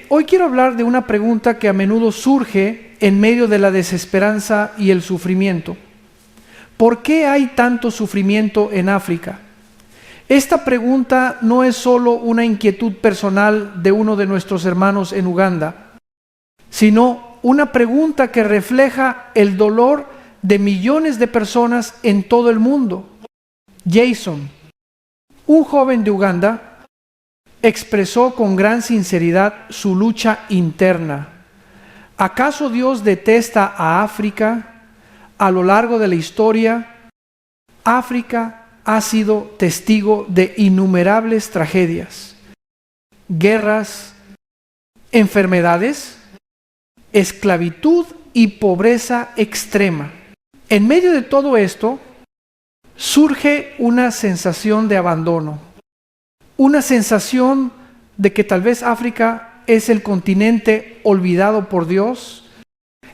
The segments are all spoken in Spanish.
Hoy quiero hablar de una pregunta que a menudo surge en medio de la desesperanza y el sufrimiento. ¿Por qué hay tanto sufrimiento en África? Esta pregunta no es solo una inquietud personal de uno de nuestros hermanos en Uganda, sino una pregunta que refleja el dolor de millones de personas en todo el mundo. Jason, un joven de Uganda, expresó con gran sinceridad su lucha interna. ¿Acaso Dios detesta a África? A lo largo de la historia, África ha sido testigo de innumerables tragedias, guerras, enfermedades, esclavitud y pobreza extrema. En medio de todo esto, surge una sensación de abandono, una sensación de que tal vez África es el continente olvidado por Dios.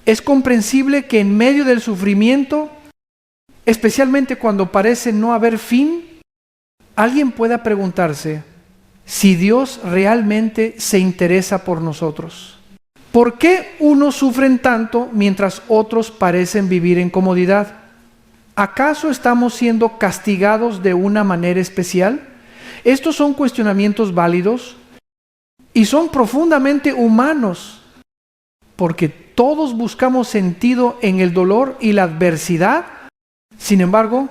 Es comprensible que en medio del sufrimiento, especialmente cuando parece no haber fin, alguien pueda preguntarse si Dios realmente se interesa por nosotros. ¿Por qué unos sufren tanto mientras otros parecen vivir en comodidad? ¿Acaso estamos siendo castigados de una manera especial? Estos son cuestionamientos válidos y son profundamente humanos, porque todos buscamos sentido en el dolor y la adversidad. Sin embargo,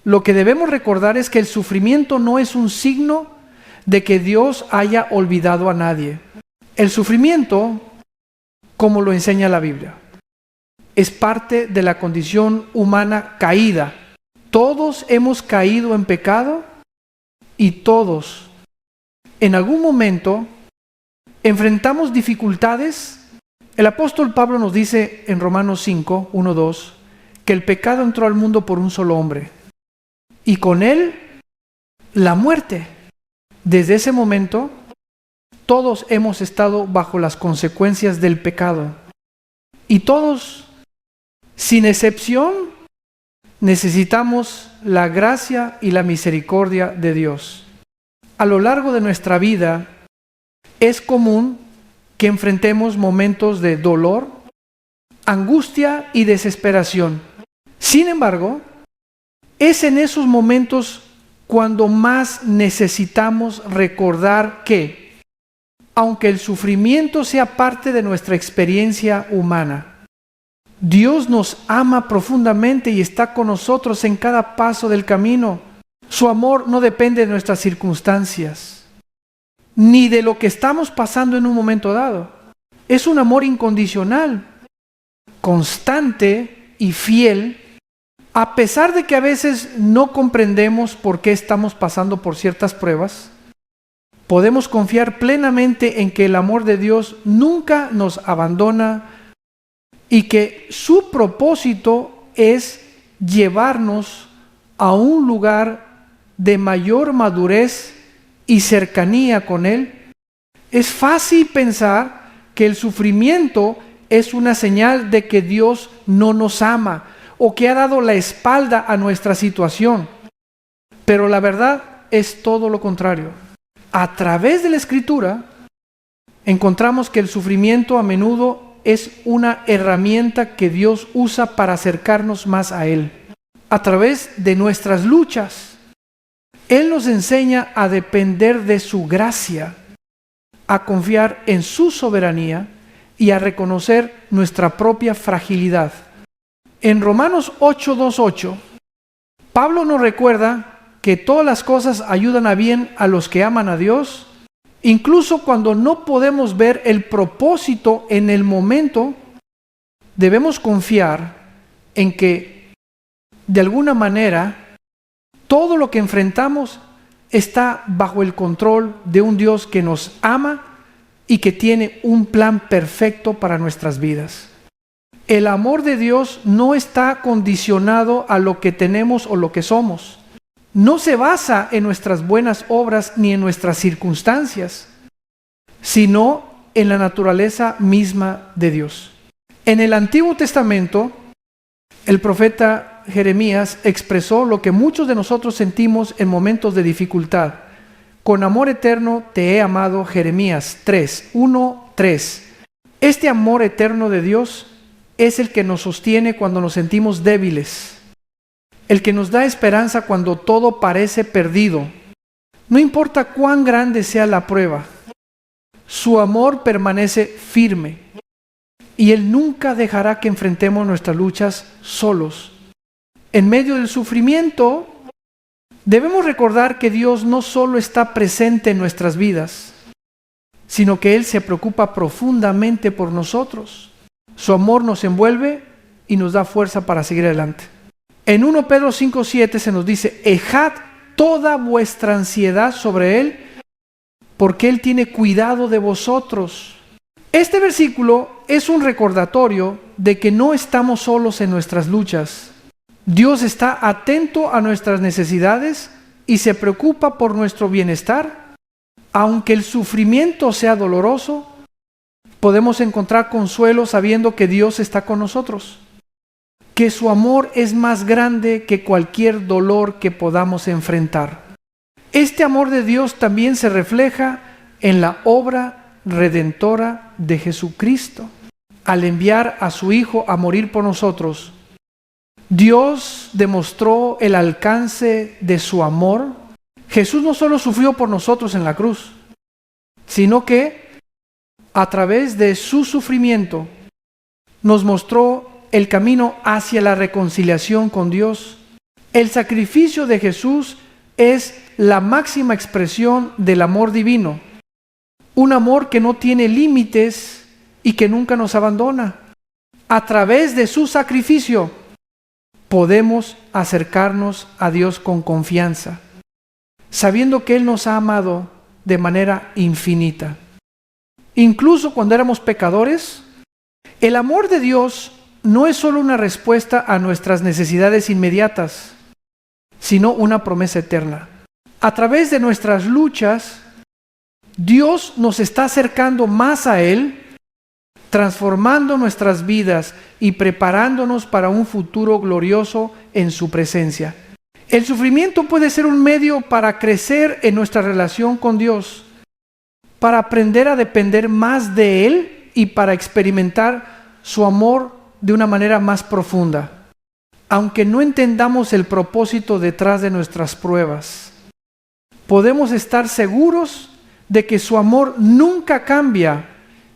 lo que debemos recordar es que el sufrimiento no es un signo de que Dios haya olvidado a nadie. El sufrimiento, como lo enseña la Biblia, es parte de la condición humana caída. Todos hemos caído en pecado y todos, en algún momento, enfrentamos dificultades. El apóstol Pablo nos dice en Romanos 5, 1, 2, que el pecado entró al mundo por un solo hombre, y con él la muerte. Desde ese momento, todos hemos estado bajo las consecuencias del pecado, y todos, sin excepción, necesitamos la gracia y la misericordia de Dios. A lo largo de nuestra vida, es común que enfrentemos momentos de dolor, angustia y desesperación. Sin embargo, es en esos momentos cuando más necesitamos recordar que, aunque el sufrimiento sea parte de nuestra experiencia humana, Dios nos ama profundamente y está con nosotros en cada paso del camino. Su amor no depende de nuestras circunstancias, ni de lo que estamos pasando en un momento dado. Es un amor incondicional, constante y fiel, a pesar de que a veces no comprendemos por qué estamos pasando por ciertas pruebas. Podemos confiar plenamente en que el amor de Dios nunca nos abandona y que su propósito es llevarnos a un lugar de mayor madurez y cercanía con Él. Es fácil pensar que el sufrimiento es una señal de que Dios no nos ama o que ha dado la espalda a nuestra situación. Pero la verdad es todo lo contrario. A través de la Escritura encontramos que el sufrimiento a menudo es una herramienta que Dios usa para acercarnos más a Él. A través de nuestras luchas, Él nos enseña a depender de su gracia, a confiar en su soberanía y a reconocer nuestra propia fragilidad. En Romanos 8:28, Pablo nos recuerda que todas las cosas ayudan a bien a los que aman a Dios, incluso cuando no podemos ver el propósito en el momento. Debemos confiar en que, de alguna manera, todo lo que enfrentamos está bajo el control de un Dios que nos ama y que tiene un plan perfecto para nuestras vidas. El amor de Dios no está condicionado a lo que tenemos o lo que somos. No se basa en nuestras buenas obras ni en nuestras circunstancias, sino en la naturaleza misma de Dios. En el Antiguo Testamento, el profeta Jeremías expresó lo que muchos de nosotros sentimos en momentos de dificultad, Con amor eterno te he amado, Jeremías 3, 1, 3. Este amor eterno de Dios es el que nos sostiene cuando nos sentimos débiles, el que nos da esperanza cuando todo parece perdido. No importa cuán grande sea la prueba, su amor permanece firme y Él nunca dejará que enfrentemos nuestras luchas solos. En medio del sufrimiento, debemos recordar que Dios no solo está presente en nuestras vidas, sino que Él se preocupa profundamente por nosotros. Su amor nos envuelve y nos da fuerza para seguir adelante. En 1 Pedro 5:7 se nos dice: echad toda vuestra ansiedad sobre Él, porque Él tiene cuidado de vosotros. Este versículo es un recordatorio de que no estamos solos en nuestras luchas. Dios está atento a nuestras necesidades y se preocupa por nuestro bienestar. Aunque el sufrimiento sea doloroso, podemos encontrar consuelo sabiendo que Dios está con nosotros, que su amor es más grande que cualquier dolor que podamos enfrentar. Este amor de Dios también se refleja en la obra redentora de Jesucristo. Al enviar a su Hijo a morir por nosotros, Dios demostró el alcance de su amor. Jesús no solo sufrió por nosotros en la cruz, sino que a través de su sufrimiento nos mostró el camino hacia la reconciliación con Dios. El sacrificio de Jesús es la máxima expresión del amor divino, un amor que no tiene límites y que nunca nos abandona. A través de su sacrificio podemos acercarnos a Dios con confianza, sabiendo que Él nos ha amado de manera infinita. Incluso cuando éramos pecadores, el amor de Dios no es solo una respuesta a nuestras necesidades inmediatas, sino una promesa eterna. A través de nuestras luchas, Dios nos está acercando más a Él, transformando nuestras vidas y preparándonos para un futuro glorioso en su presencia. El sufrimiento puede ser un medio para crecer en nuestra relación con Dios, para aprender a depender más de Él y para experimentar su amor de una manera más profunda. Aunque no entendamos el propósito detrás de nuestras pruebas, podemos estar seguros de que su amor nunca cambia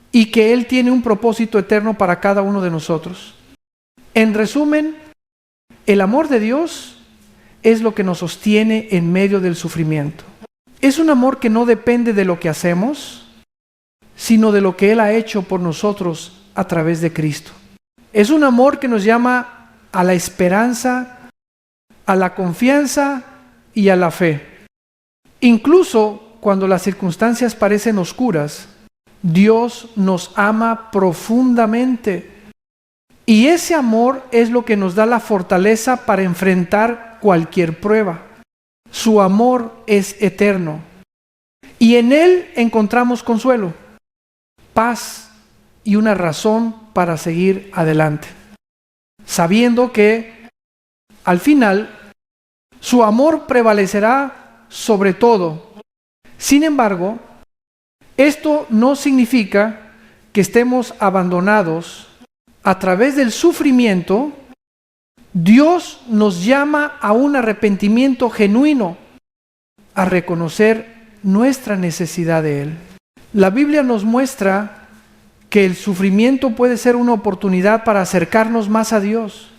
y que Él tiene un propósito eterno para cada uno de nosotros. En resumen, el amor de Dios es lo que nos sostiene en medio del sufrimiento. Es un amor que no depende de lo que hacemos, sino de lo que Él ha hecho por nosotros a través de Cristo. Es un amor que nos llama a la esperanza, a la confianza y a la fe. Incluso cuando las circunstancias parecen oscuras, Dios nos ama profundamente. Y ese amor es lo que nos da la fortaleza para enfrentar cualquier prueba. Su amor es eterno. Y en Él encontramos consuelo, paz y una razón para seguir adelante, sabiendo que al final su amor prevalecerá sobre todo. Sin embargo, esto no significa que estemos abandonados. A través del sufrimiento, Dios nos llama a un arrepentimiento genuino, a reconocer nuestra necesidad de Él. La Biblia nos muestra que el sufrimiento puede ser una oportunidad para acercarnos más a Dios,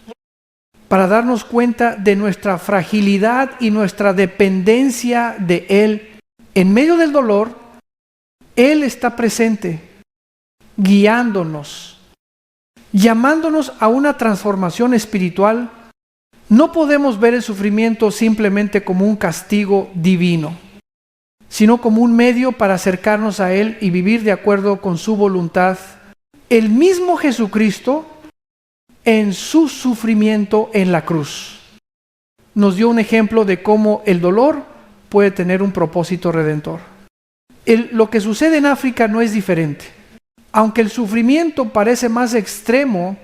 para darnos cuenta de nuestra fragilidad y nuestra dependencia de Él. En medio del dolor, Él está presente, guiándonos, llamándonos a una transformación espiritual. No podemos ver el sufrimiento simplemente como un castigo divino, sino como un medio para acercarnos a Él y vivir de acuerdo con su voluntad. El mismo Jesucristo, en su sufrimiento en la cruz, nos dio un ejemplo de cómo el dolor puede tener un propósito redentor. Lo que sucede en África no es diferente. Aunque el sufrimiento parece más extremo,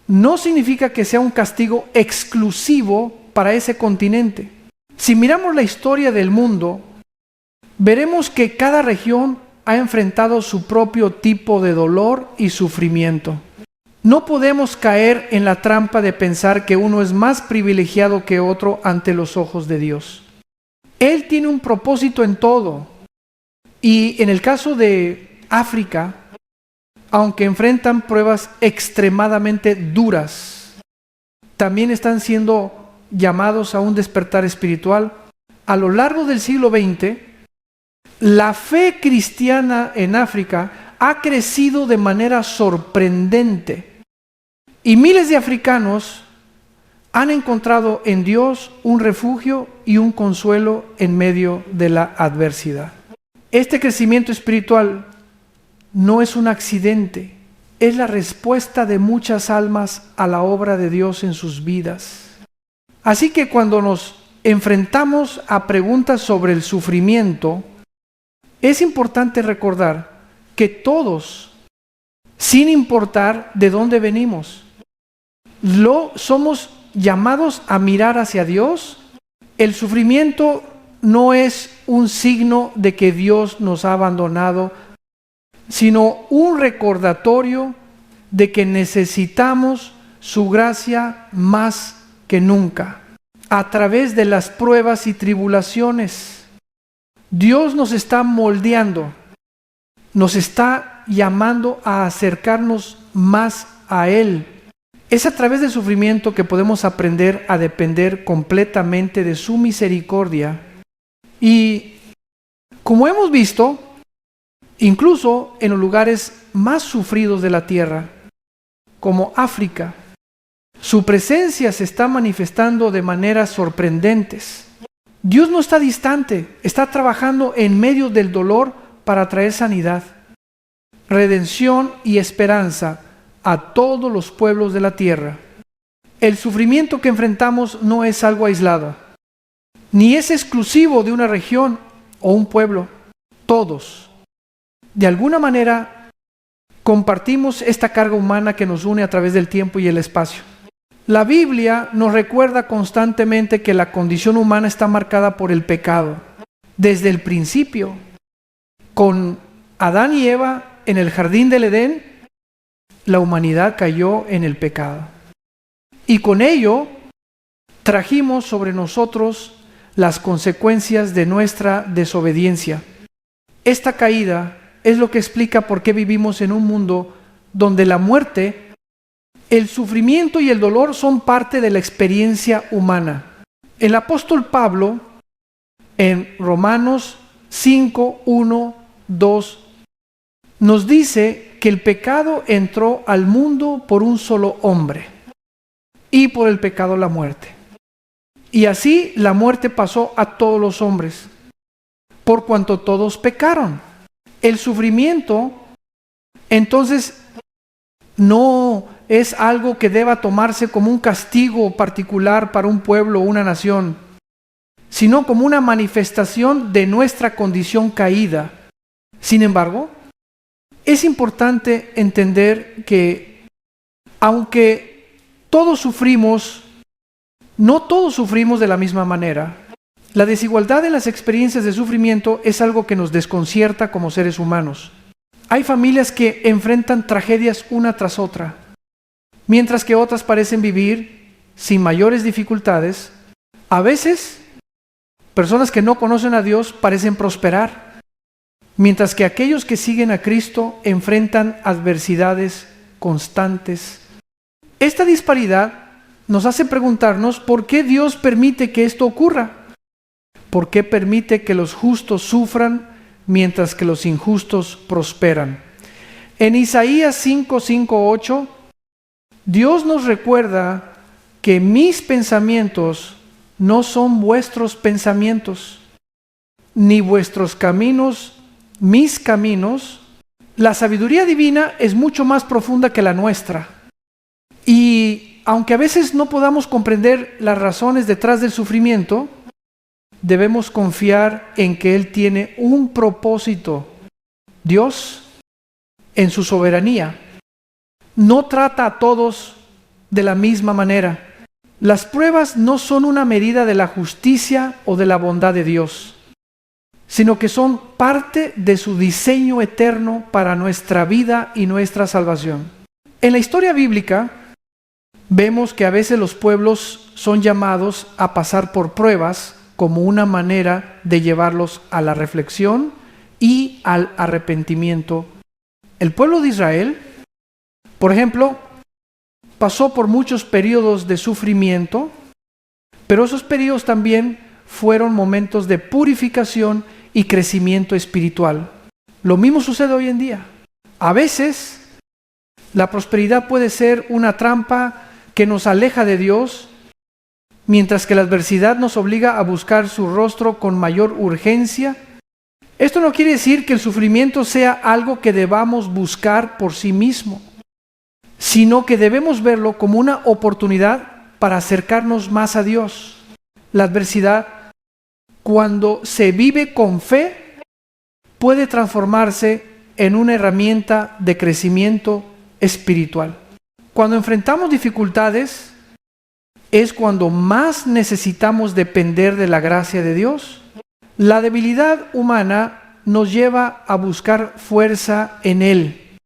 no significa que sea un castigo exclusivo para ese continente. Si miramos la historia del mundo, veremos que cada región ha enfrentado su propio tipo de dolor y sufrimiento. No podemos caer en la trampa de pensar que uno es más privilegiado que otro ante los ojos de Dios. Él tiene un propósito en todo. Y en el caso de África, aunque enfrentan pruebas extremadamente duras, también están siendo llamados a un despertar espiritual. A lo largo del siglo XX, la fe cristiana en África ha crecido de manera sorprendente y miles de africanos han encontrado en Dios un refugio y un consuelo en medio de la adversidad. Este crecimiento espiritual no es un accidente, es la respuesta de muchas almas a la obra de Dios en sus vidas. Así que cuando nos enfrentamos a preguntas sobre el sufrimiento, es importante recordar que todos, sin importar de dónde venimos, somos llamados a mirar hacia Dios. El sufrimiento no es un signo de que Dios nos ha abandonado, sino un recordatorio de que necesitamos su gracia más que nunca. A través de las pruebas y tribulaciones, Dios nos está moldeando, nos está llamando a acercarnos más a Él. Es a través del sufrimiento que podemos aprender a depender completamente de su misericordia. Y como hemos visto, incluso en los lugares más sufridos de la tierra, como África, su presencia se está manifestando de maneras sorprendentes. Dios no está distante, está trabajando en medio del dolor para traer sanidad, redención y esperanza a todos los pueblos de la tierra. El sufrimiento que enfrentamos no es algo aislado, ni es exclusivo de una región o un pueblo. Todos, de alguna manera, compartimos esta carga humana que nos une a través del tiempo y el espacio. La Biblia nos recuerda constantemente que la condición humana está marcada por el pecado. Desde el principio, con Adán y Eva en el jardín del Edén, la humanidad cayó en el pecado. Y con ello trajimos sobre nosotros las consecuencias de nuestra desobediencia. Esta caída es lo que explica por qué vivimos en un mundo donde la muerte, el sufrimiento y el dolor son parte de la experiencia humana. El apóstol Pablo, en Romanos 5, 1, 2, nos dice que el pecado entró al mundo por un solo hombre, y por el pecado la muerte. Y así la muerte pasó a todos los hombres, por cuanto todos pecaron. El sufrimiento, entonces, no es algo que deba tomarse como un castigo particular para un pueblo o una nación, sino como una manifestación de nuestra condición caída. Sin embargo, es importante entender que, aunque todos sufrimos, no todos sufrimos de la misma manera. La desigualdad en las experiencias de sufrimiento es algo que nos desconcierta como seres humanos. Hay familias que enfrentan tragedias una tras otra, mientras que otras parecen vivir sin mayores dificultades. A veces, personas que no conocen a Dios parecen prosperar, mientras que aquellos que siguen a Cristo enfrentan adversidades constantes. Esta disparidad nos hace preguntarnos por qué Dios permite que esto ocurra. ¿Por qué permite que los justos sufran mientras que los injustos prosperan? En Isaías 5, 5, 8, Dios nos recuerda que mis pensamientos no son vuestros pensamientos, ni vuestros caminos mis caminos. La sabiduría divina es mucho más profunda que la nuestra. Y aunque a veces no podamos comprender las razones detrás del sufrimiento, debemos confiar en que Él tiene un propósito. Dios, en su soberanía, no trata a todos de la misma manera. Las pruebas no son una medida de la justicia o de la bondad de Dios, sino que son parte de su diseño eterno para nuestra vida y nuestra salvación. En la historia bíblica vemos que a veces los pueblos son llamados a pasar por pruebas como una manera de llevarlos a la reflexión y al arrepentimiento. El pueblo de Israel, por ejemplo, pasó por muchos periodos de sufrimiento, pero esos periodos también fueron momentos de purificación y crecimiento espiritual. Lo mismo sucede hoy en día. A veces la prosperidad puede ser una trampa que nos aleja de Dios, mientras que la adversidad nos obliga a buscar su rostro con mayor urgencia. Esto no quiere decir que el sufrimiento sea algo que debamos buscar por sí mismo, sino que debemos verlo como una oportunidad para acercarnos más a Dios. La adversidad, cuando se vive con fe, puede transformarse en una herramienta de crecimiento espiritual. Cuando enfrentamos dificultades, es cuando más necesitamos depender de la gracia de Dios. La debilidad humana nos lleva a buscar fuerza en Él.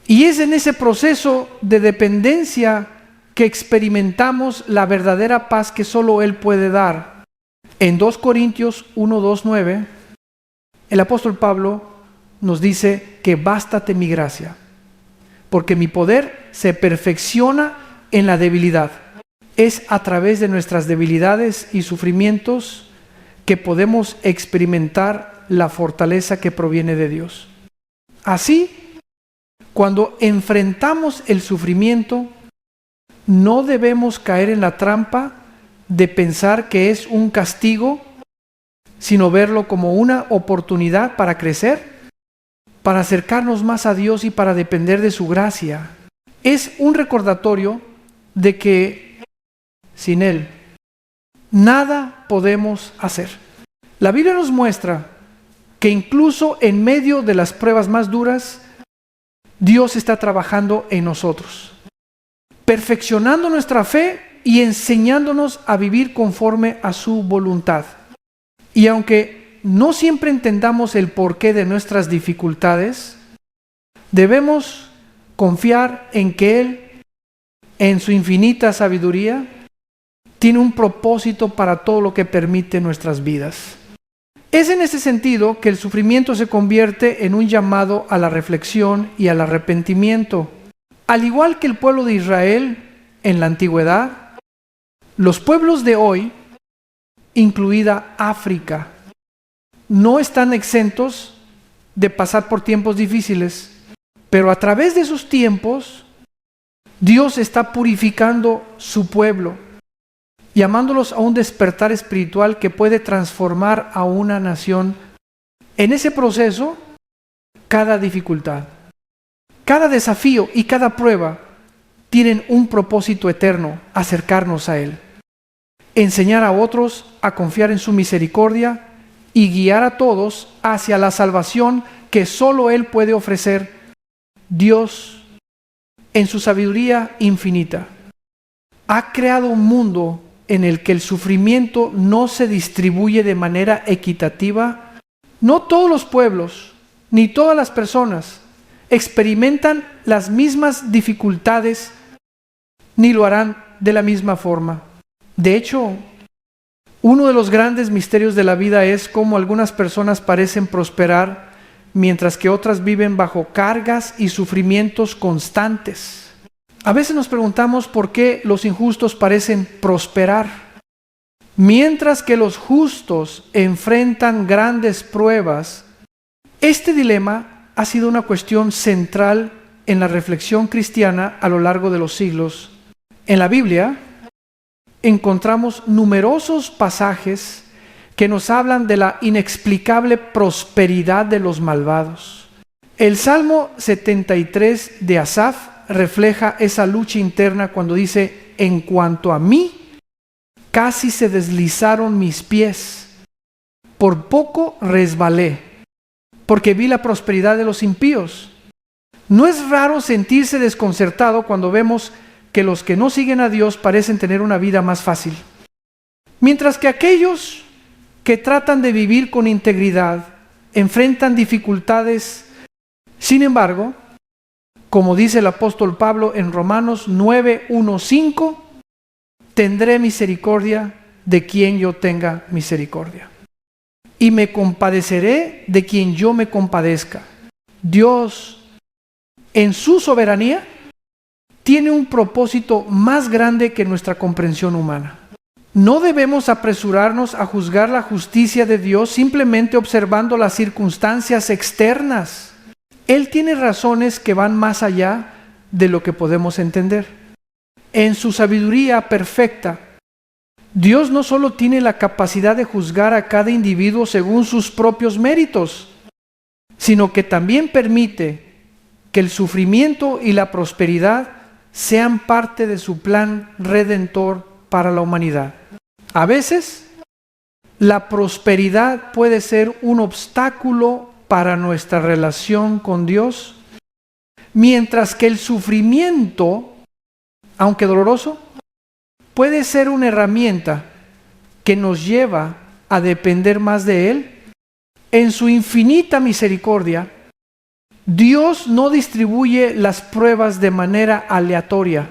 Y es en ese proceso de dependencia que experimentamos la verdadera paz que solo Él puede dar. En 2 Corintios 1, 2, 9, el apóstol Pablo nos dice que bástate mi gracia, porque mi poder se perfecciona en la debilidad. Es a través de nuestras debilidades y sufrimientos que podemos experimentar la fortaleza que proviene de Dios. Así, cuando enfrentamos el sufrimiento, no debemos caer en la trampa de pensar que es un castigo, sino verlo como una oportunidad para crecer, para acercarnos más a Dios y para depender de su gracia. Es un recordatorio de que sin Él nada podemos hacer. La Biblia nos muestra que incluso en medio de las pruebas más duras, Dios está trabajando en nosotros, perfeccionando nuestra fe y enseñándonos a vivir conforme a su voluntad. Y aunque no siempre entendamos el porqué de nuestras dificultades, debemos confiar en que Él, en su infinita sabiduría, tiene un propósito para todo lo que permite nuestras vidas. Es en ese sentido que el sufrimiento se convierte en un llamado a la reflexión y al arrepentimiento. Al igual que el pueblo de Israel en la antigüedad, los pueblos de hoy, incluida África, no están exentos de pasar por tiempos difíciles, pero a través de esos tiempos, Dios está purificando su pueblo, llamándolos a un despertar espiritual que puede transformar a una nación. En ese proceso, cada dificultad, cada desafío y cada prueba tienen un propósito eterno: acercarnos a Él, enseñar a otros a confiar en su misericordia y guiar a todos hacia la salvación que solo Él puede ofrecer. Dios, en su sabiduría infinita, ha creado un mundo en el que el sufrimiento no se distribuye de manera equitativa. No todos los pueblos, ni todas las personas experimentan las mismas dificultades, ni lo harán de la misma forma. De hecho, uno de los grandes misterios de la vida es cómo algunas personas parecen prosperar, mientras que otras viven bajo cargas y sufrimientos constantes. A veces nos preguntamos por qué los injustos parecen prosperar, mientras que los justos enfrentan grandes pruebas. Este dilema ha sido una cuestión central en la reflexión cristiana a lo largo de los siglos. En la Biblia encontramos numerosos pasajes que nos hablan de la inexplicable prosperidad de los malvados. El Salmo 73 de Asaf refleja esa lucha interna cuando dice: en cuanto a mí, casi se deslizaron mis pies, por poco resbalé, porque vi la prosperidad de los impíos. No es raro sentirse desconcertado cuando vemos que los que no siguen a Dios parecen tener una vida más fácil, mientras que aquellos que tratan de vivir con integridad, enfrentan dificultades. Sin embargo, como dice el apóstol Pablo en Romanos 9:1-5, tendré misericordia de quien yo tenga misericordia, y me compadeceré de quien yo me compadezca. Dios, en su soberanía, tiene un propósito más grande que nuestra comprensión humana. No debemos apresurarnos a juzgar la justicia de Dios simplemente observando las circunstancias externas. Él tiene razones que van más allá de lo que podemos entender. En su sabiduría perfecta, Dios no solo tiene la capacidad de juzgar a cada individuo según sus propios méritos, sino que también permite que el sufrimiento y la prosperidad sean parte de su plan redentor para la humanidad. A veces, la prosperidad puede ser un obstáculo para nuestra relación con Dios, mientras que el sufrimiento, aunque doloroso, puede ser una herramienta que nos lleva a depender más de Él. En su infinita misericordia, Dios no distribuye las pruebas de manera aleatoria,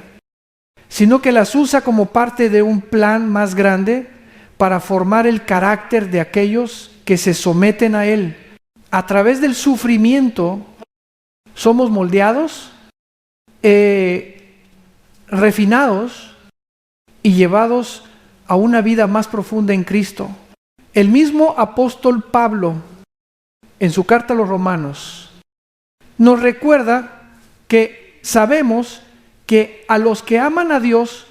sino que las usa como parte de un plan más grande para formar el carácter de aquellos que se someten a Él. A través del sufrimiento somos moldeados, refinados y llevados a una vida más profunda en Cristo. El mismo apóstol Pablo, en su carta a los Romanos, nos recuerda que sabemos que a los que aman a Dios,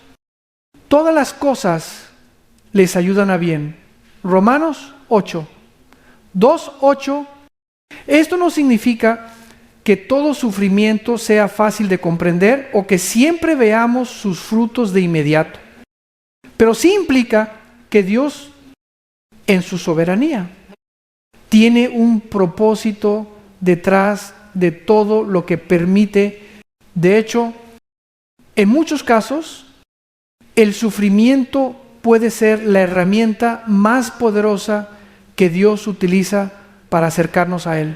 todas las cosas les ayudan a bien. Romanos 8, 2:8. Esto no significa que todo sufrimiento sea fácil de comprender o que siempre veamos sus frutos de inmediato, pero sí implica que Dios, en su soberanía, tiene un propósito detrás de todo lo que permite. De hecho, en muchos casos, el sufrimiento puede ser la herramienta más poderosa que Dios utiliza para acercarnos a Él,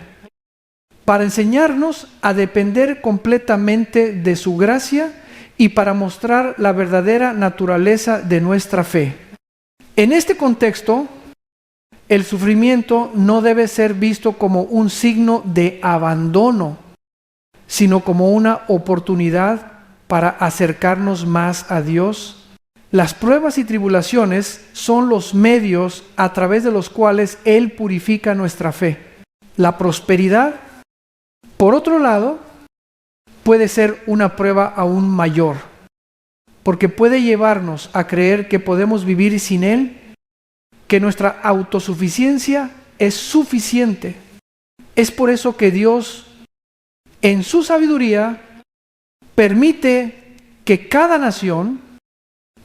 para enseñarnos a depender completamente de su gracia y para mostrar la verdadera naturaleza de nuestra fe. En este contexto, el sufrimiento no debe ser visto como un signo de abandono, sino como una oportunidad para acercarnos más a Dios. Las pruebas y tribulaciones son los medios a través de los cuales Él purifica nuestra fe. La prosperidad, por otro lado, puede ser una prueba aún mayor, porque puede llevarnos a creer que podemos vivir sin Él, que nuestra autosuficiencia es suficiente. Es por eso que Dios, en su sabiduría, permite que cada nación,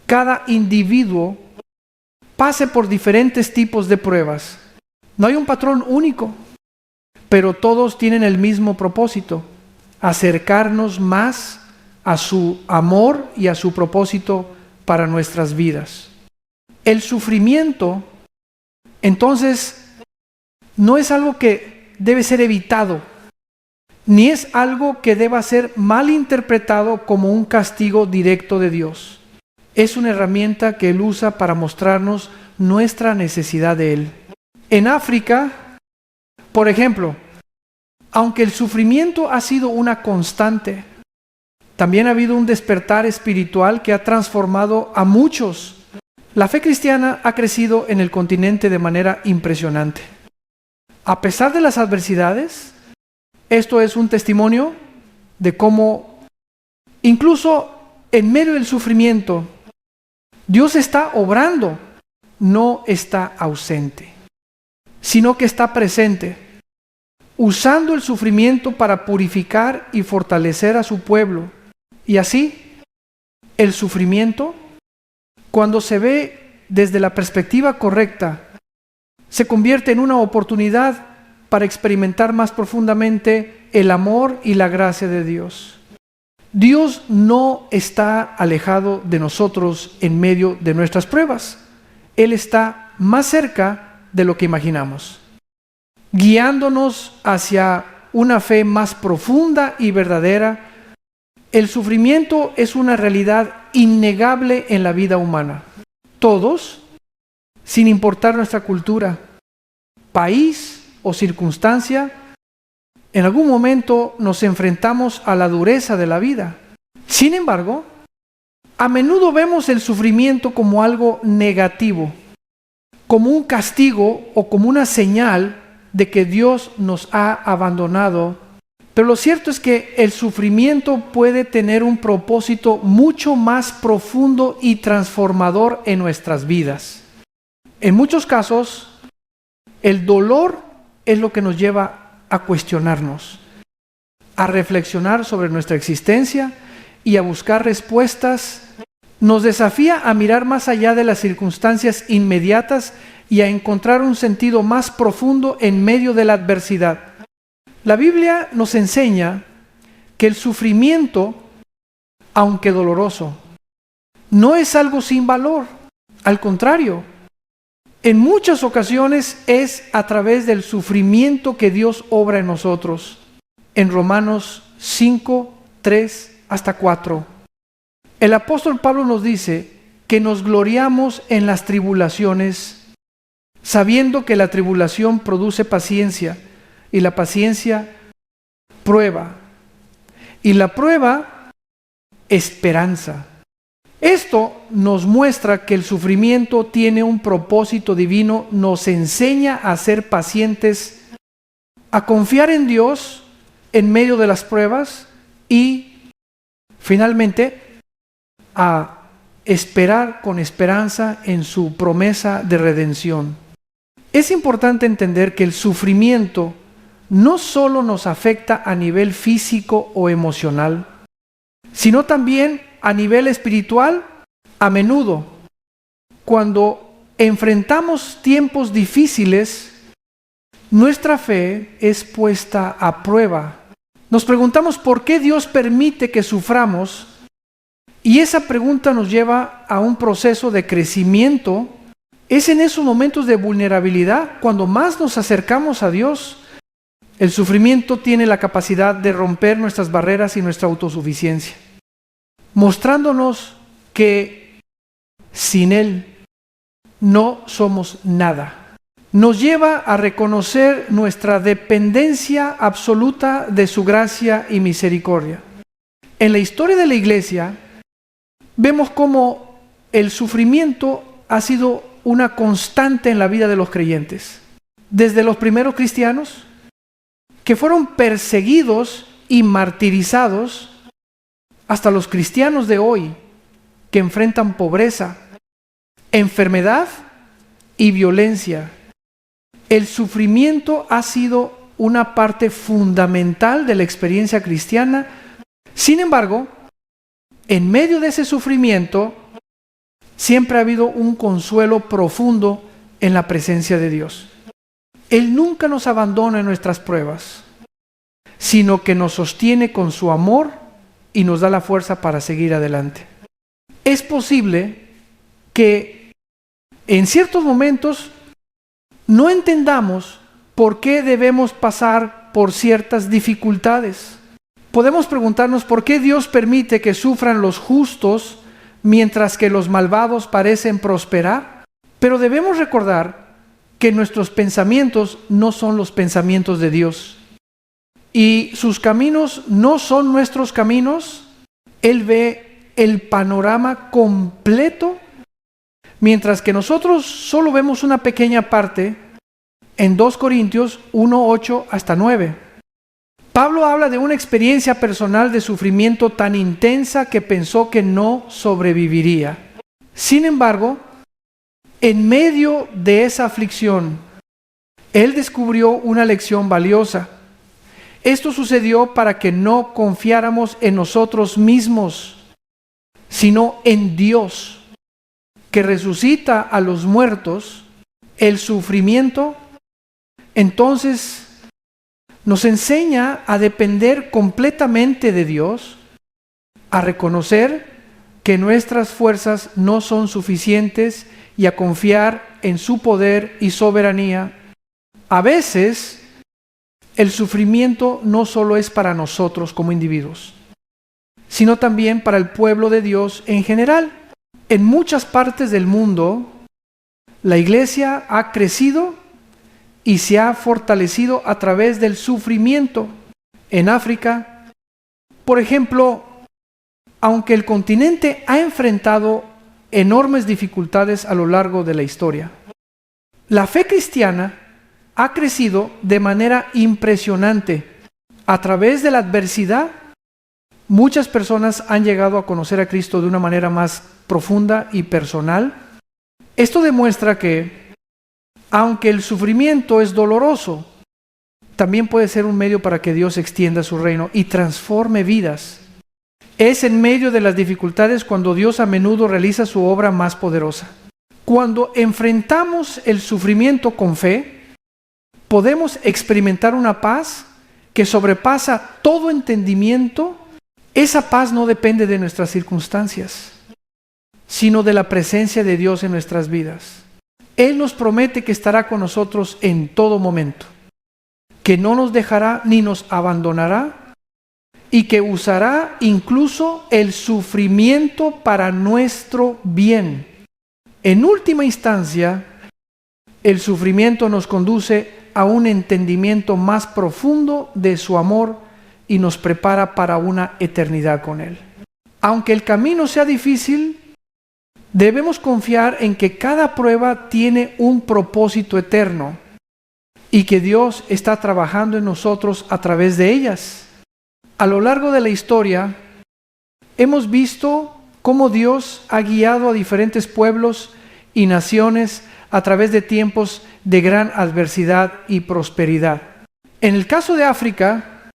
cada individuo, pase por diferentes tipos de pruebas. No hay un patrón único, pero todos tienen el mismo propósito: acercarnos más a su amor y a su propósito para nuestras vidas. El sufrimiento, entonces, no es algo que debe ser evitado, ni es algo que deba ser mal interpretado como un castigo directo de Dios. Es una herramienta que Él usa para mostrarnos nuestra necesidad de Él. En África, por ejemplo, aunque el sufrimiento ha sido una constante, también ha habido un despertar espiritual que ha transformado a muchos. La fe cristiana ha crecido en el continente de manera impresionante. A pesar de las adversidades, esto es un testimonio de cómo, incluso en medio del sufrimiento, Dios está obrando, no está ausente, sino que está presente, usando el sufrimiento para purificar y fortalecer a su pueblo. Y así, el sufrimiento, cuando se ve desde la perspectiva correcta, se convierte en una oportunidad para experimentar más profundamente el amor y la gracia de Dios. Dios no está alejado de nosotros en medio de nuestras pruebas. Él está más cerca de lo que imaginamos, guiándonos hacia una fe más profunda y verdadera. El sufrimiento es una realidad innegable en la vida humana. Todos, sin importar nuestra cultura, país o circunstancia, en algún momento nos enfrentamos a la dureza de la vida. Sin embargo, a menudo vemos el sufrimiento como algo negativo, como un castigo o como una señal de que Dios nos ha abandonado. Pero lo cierto es que el sufrimiento puede tener un propósito mucho más profundo y transformador en nuestras vidas. En muchos casos, el dolor es lo que nos lleva a cuestionarnos, a reflexionar sobre nuestra existencia y a buscar respuestas. Nos desafía a mirar más allá de las circunstancias inmediatas y a encontrar un sentido más profundo en medio de la adversidad. La Biblia nos enseña que el sufrimiento, aunque doloroso, no es algo sin valor. Al contrario, en muchas ocasiones es a través del sufrimiento que Dios obra en nosotros. En Romanos 5, 3 hasta 4. El apóstol Pablo nos dice que nos gloriamos en las tribulaciones, sabiendo que la tribulación produce paciencia, y la paciencia prueba, y la prueba esperanza. Esto nos muestra que el sufrimiento tiene un propósito divino, nos enseña a ser pacientes, a confiar en Dios en medio de las pruebas y finalmente a esperar con esperanza en su promesa de redención. Es importante entender que el sufrimiento no solo nos afecta a nivel físico o emocional, sino también a nivel espiritual. A menudo, cuando enfrentamos tiempos difíciles, nuestra fe es puesta a prueba. Nos preguntamos por qué Dios permite que suframos, y esa pregunta nos lleva a un proceso de crecimiento. Es en esos momentos de vulnerabilidad cuando más nos acercamos a Dios. El sufrimiento tiene la capacidad de romper nuestras barreras y nuestra autosuficiencia, mostrándonos que sin Él no somos nada. Nos lleva a reconocer nuestra dependencia absoluta de su gracia y misericordia. En la historia de la Iglesia, vemos cómo el sufrimiento ha sido una constante en la vida de los creyentes. Desde los primeros cristianos, que fueron perseguidos y martirizados, hasta los cristianos de hoy, que enfrentan pobreza, enfermedad y violencia. El sufrimiento ha sido una parte fundamental de la experiencia cristiana. Sin embargo, en medio de ese sufrimiento, siempre ha habido un consuelo profundo en la presencia de Dios. Él nunca nos abandona en nuestras pruebas, sino que nos sostiene con su amor y nos da la fuerza para seguir adelante. Es posible que en ciertos momentos no entendamos por qué debemos pasar por ciertas dificultades. Podemos preguntarnos por qué Dios permite que sufran los justos mientras que los malvados parecen prosperar. Pero debemos recordar que nuestros pensamientos no son los pensamientos de Dios y sus caminos no son nuestros caminos. Él ve el panorama completo, mientras que nosotros solo vemos una pequeña parte en 2 Corintios 1, 8 hasta 9. Pablo habla de una experiencia personal de sufrimiento tan intensa que pensó que no sobreviviría. Sin embargo, en medio de esa aflicción, él descubrió una lección valiosa. Esto sucedió para que no confiáramos en nosotros mismos, sino en Dios, que resucita a los muertos. El sufrimiento, entonces, nos enseña a depender completamente de Dios, a reconocer que nuestras fuerzas no son suficientes y a confiar en su poder y soberanía, a veces el sufrimiento no solo es para nosotros como individuos, sino también para el pueblo de Dios en general. En muchas partes del mundo, la iglesia ha crecido y se ha fortalecido a través del sufrimiento. En África, por ejemplo, aunque el continente ha enfrentado enormes dificultades a lo largo de la historia, la fe cristiana ha crecido de manera impresionante. A través de la adversidad, muchas personas han llegado a conocer a Cristo de una manera más profunda y personal. Esto demuestra que, aunque el sufrimiento es doloroso, también puede ser un medio para que Dios extienda su reino y transforme vidas. Es en medio de las dificultades cuando Dios a menudo realiza su obra más poderosa. Cuando enfrentamos el sufrimiento con fe, podemos experimentar una paz que sobrepasa todo entendimiento. Esa paz no depende de nuestras circunstancias, sino de la presencia de Dios en nuestras vidas. Él nos promete que estará con nosotros en todo momento, que no nos dejará ni nos abandonará, y que usará incluso el sufrimiento para nuestro bien. En última instancia, el sufrimiento nos conduce a un entendimiento más profundo de su amor y nos prepara para una eternidad con Él. Aunque el camino sea difícil, debemos confiar en que cada prueba tiene un propósito eterno y que Dios está trabajando en nosotros a través de ellas. A lo largo de la historia, hemos visto cómo Dios ha guiado a diferentes pueblos y naciones a través de tiempos de gran adversidad y prosperidad. En el caso de África,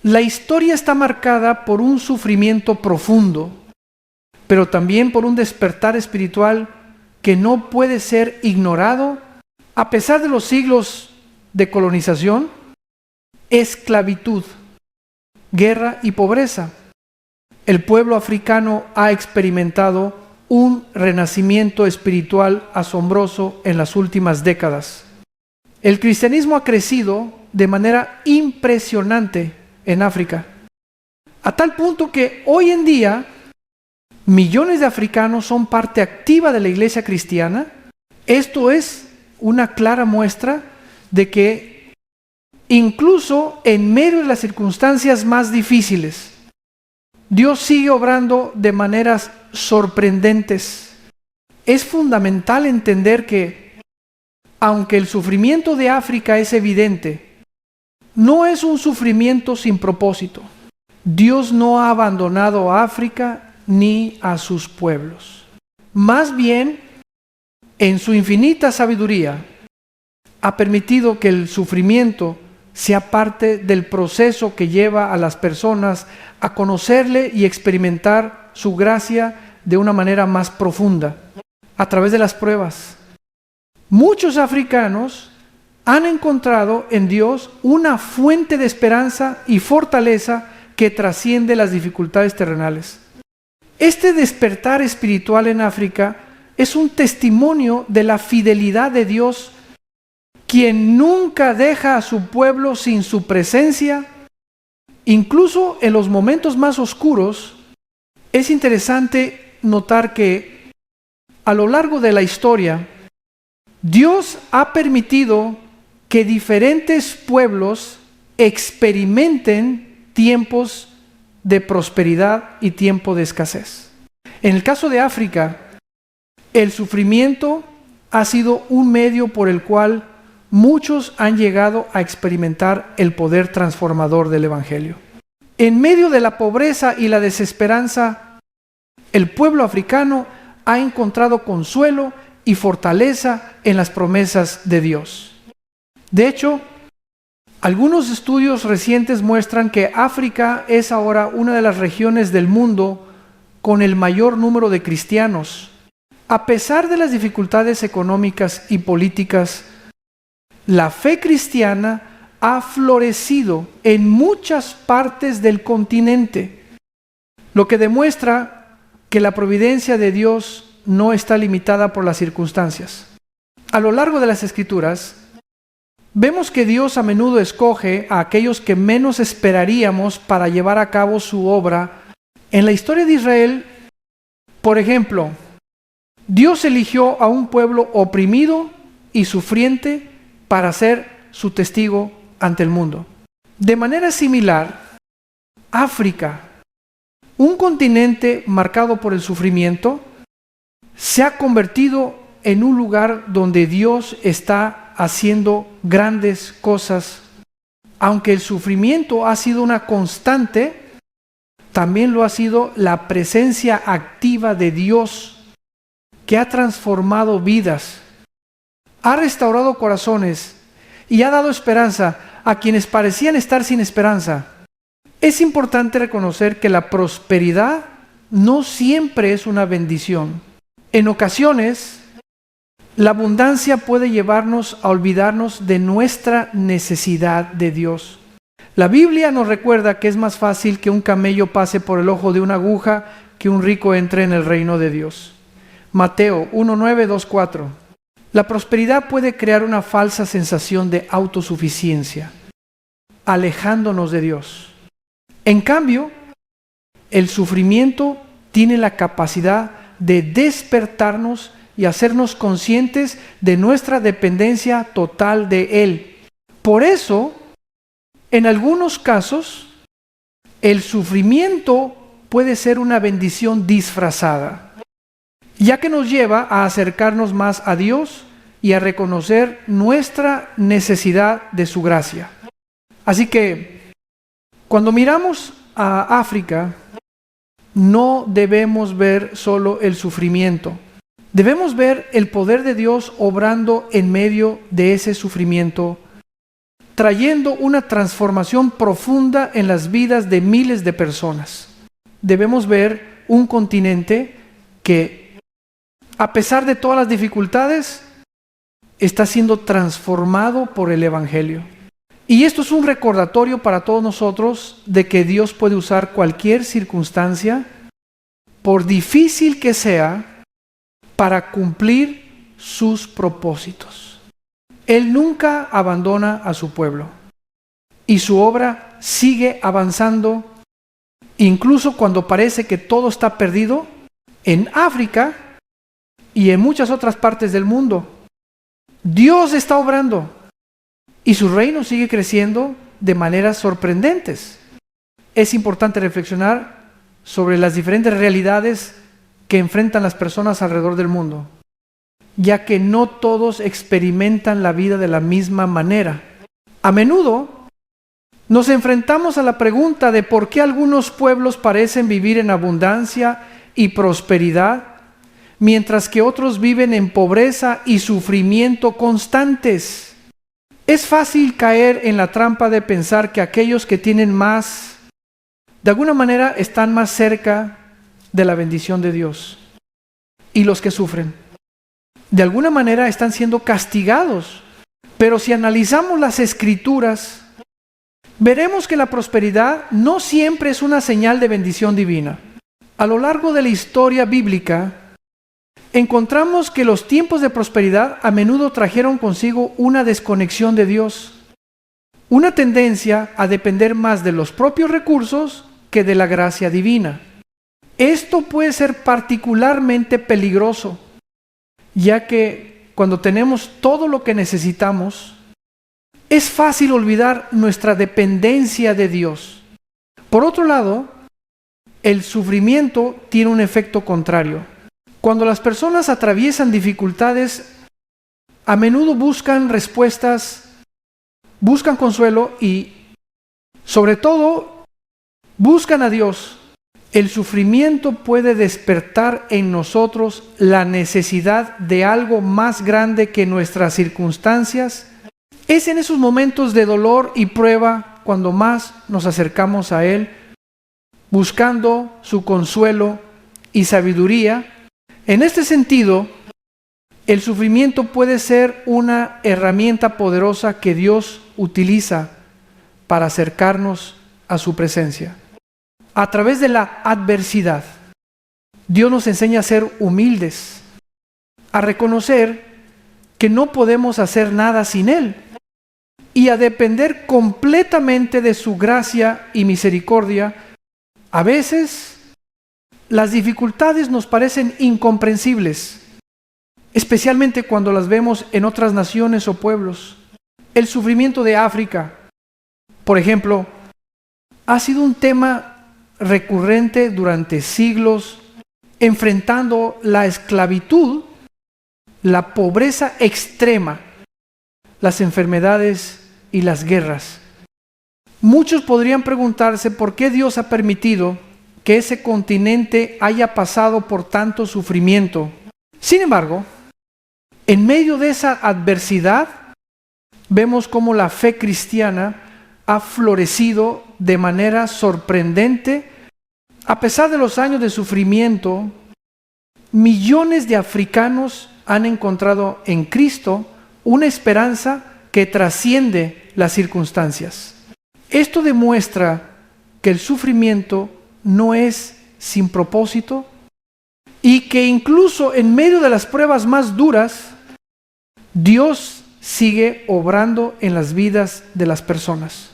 la historia está marcada por un sufrimiento profundo, pero también por un despertar espiritual que no puede ser ignorado. A pesar de los siglos de colonización, esclavitud, guerra y pobreza, el pueblo africano ha experimentado un renacimiento espiritual asombroso en las últimas décadas. El cristianismo ha crecido de manera impresionante en África, a tal punto que hoy en día millones de africanos son parte activa de la iglesia cristiana. Esto es una clara muestra de que incluso en medio de las circunstancias más difíciles, Dios sigue obrando de maneras sorprendentes. Es fundamental entender que, aunque el sufrimiento de África es evidente, no es un sufrimiento sin propósito. Dios no ha abandonado a África ni a sus pueblos. Más bien, en su infinita sabiduría, ha permitido que el sufrimiento sea parte del proceso que lleva a las personas a conocerle y experimentar su gracia de una manera más profunda, a través de las pruebas. Muchos africanos han encontrado en Dios una fuente de esperanza y fortaleza que trasciende las dificultades terrenales. Este despertar espiritual en África es un testimonio de la fidelidad de Dios, quien nunca deja a su pueblo sin su presencia. Incluso en los momentos más oscuros, es interesante notar que a lo largo de la historia, Dios ha permitido que diferentes pueblos experimenten tiempos de prosperidad y tiempo de escasez. En el caso de África, el sufrimiento ha sido un medio por el cual muchos han llegado a experimentar el poder transformador del Evangelio. En medio de la pobreza y la desesperanza, el pueblo africano ha encontrado consuelo y fortaleza en las promesas de Dios. De hecho, algunos estudios recientes muestran que África es ahora una de las regiones del mundo con el mayor número de cristianos. A pesar de las dificultades económicas y políticas, la fe cristiana ha florecido en muchas partes del continente, lo que demuestra que la providencia de Dios no está limitada por las circunstancias. A lo largo de las Escrituras, vemos que Dios a menudo escoge a aquellos que menos esperaríamos para llevar a cabo su obra. En la historia de Israel, por ejemplo, Dios eligió a un pueblo oprimido y sufriente para ser su testigo ante el mundo. De manera similar, África, un continente marcado por el sufrimiento, se ha convertido en un lugar donde Dios está haciendo grandes cosas. Aunque el sufrimiento ha sido una constante, también lo ha sido la presencia activa de Dios, que ha transformado vidas, ha restaurado corazones y ha dado esperanza a quienes parecían estar sin esperanza. Es importante reconocer que la prosperidad no siempre es una bendición. En ocasiones, la abundancia puede llevarnos a olvidarnos de nuestra necesidad de Dios. La Biblia nos recuerda que es más fácil que un camello pase por el ojo de una aguja que un rico entre en el reino de Dios. Mateo 1:9, 2:4. La prosperidad puede crear una falsa sensación de autosuficiencia, alejándonos de Dios. En cambio, el sufrimiento tiene la capacidad de despertarnos y hacernos conscientes de nuestra dependencia total de Él. Por eso, en algunos casos, el sufrimiento puede ser una bendición disfrazada, ya que nos lleva a acercarnos más a Dios y a reconocer nuestra necesidad de su gracia. Así que, cuando miramos a África, no debemos ver solo el sufrimiento. Debemos ver el poder de Dios obrando en medio de ese sufrimiento, trayendo una transformación profunda en las vidas de miles de personas. Debemos ver un continente que, a pesar de todas las dificultades, está siendo transformado por el Evangelio. Y esto es un recordatorio para todos nosotros de que Dios puede usar cualquier circunstancia, por difícil que sea, para cumplir sus propósitos. Él nunca abandona a su pueblo y su obra sigue avanzando, incluso cuando parece que todo está perdido, en África y en muchas otras partes del mundo. Dios está obrando y su reino sigue creciendo de maneras sorprendentes. Es importante reflexionar sobre las diferentes realidades que enfrentan las personas alrededor del mundo, ya que no todos experimentan la vida de la misma manera. A menudo nos enfrentamos a la pregunta de por qué algunos pueblos parecen vivir en abundancia y prosperidad, mientras que otros viven en pobreza y sufrimiento constantes. Es fácil caer en la trampa de pensar que aquellos que tienen más, de alguna manera, están más cerca de la bendición de Dios. Y los que sufren, de alguna manera, están siendo castigados. Pero si analizamos las Escrituras, veremos que la prosperidad no siempre es una señal de bendición divina. A lo largo de la historia bíblica, encontramos que los tiempos de prosperidad a menudo trajeron consigo una desconexión de Dios, una tendencia a depender más de los propios recursos que de la gracia divina. Esto puede ser particularmente peligroso, ya que cuando tenemos todo lo que necesitamos, es fácil olvidar nuestra dependencia de Dios. Por otro lado, el sufrimiento tiene un efecto contrario. Cuando las personas atraviesan dificultades, a menudo buscan respuestas, buscan consuelo y, sobre todo, buscan a Dios. El sufrimiento puede despertar en nosotros la necesidad de algo más grande que nuestras circunstancias. Es en esos momentos de dolor y prueba cuando más nos acercamos a Él, buscando su consuelo y sabiduría. En este sentido, el sufrimiento puede ser una herramienta poderosa que Dios utiliza para acercarnos a su presencia. A través de la adversidad, Dios nos enseña a ser humildes, a reconocer que no podemos hacer nada sin Él, y a depender completamente de su gracia y misericordia. A veces las dificultades nos parecen incomprensibles, especialmente cuando las vemos en otras naciones o pueblos. El sufrimiento de África, por ejemplo, ha sido un tema recurrente durante siglos, enfrentando la esclavitud, la pobreza extrema, las enfermedades y las guerras. Muchos podrían preguntarse por qué Dios ha permitido que ese continente haya pasado por tanto sufrimiento. Sin embargo, en medio de esa adversidad, vemos cómo la fe cristiana ha florecido de manera sorprendente. A pesar de los años de sufrimiento, millones de africanos han encontrado en Cristo una esperanza que trasciende las circunstancias. Esto demuestra que el sufrimiento no es sin propósito y que incluso en medio de las pruebas más duras, Dios sigue obrando en las vidas de las personas.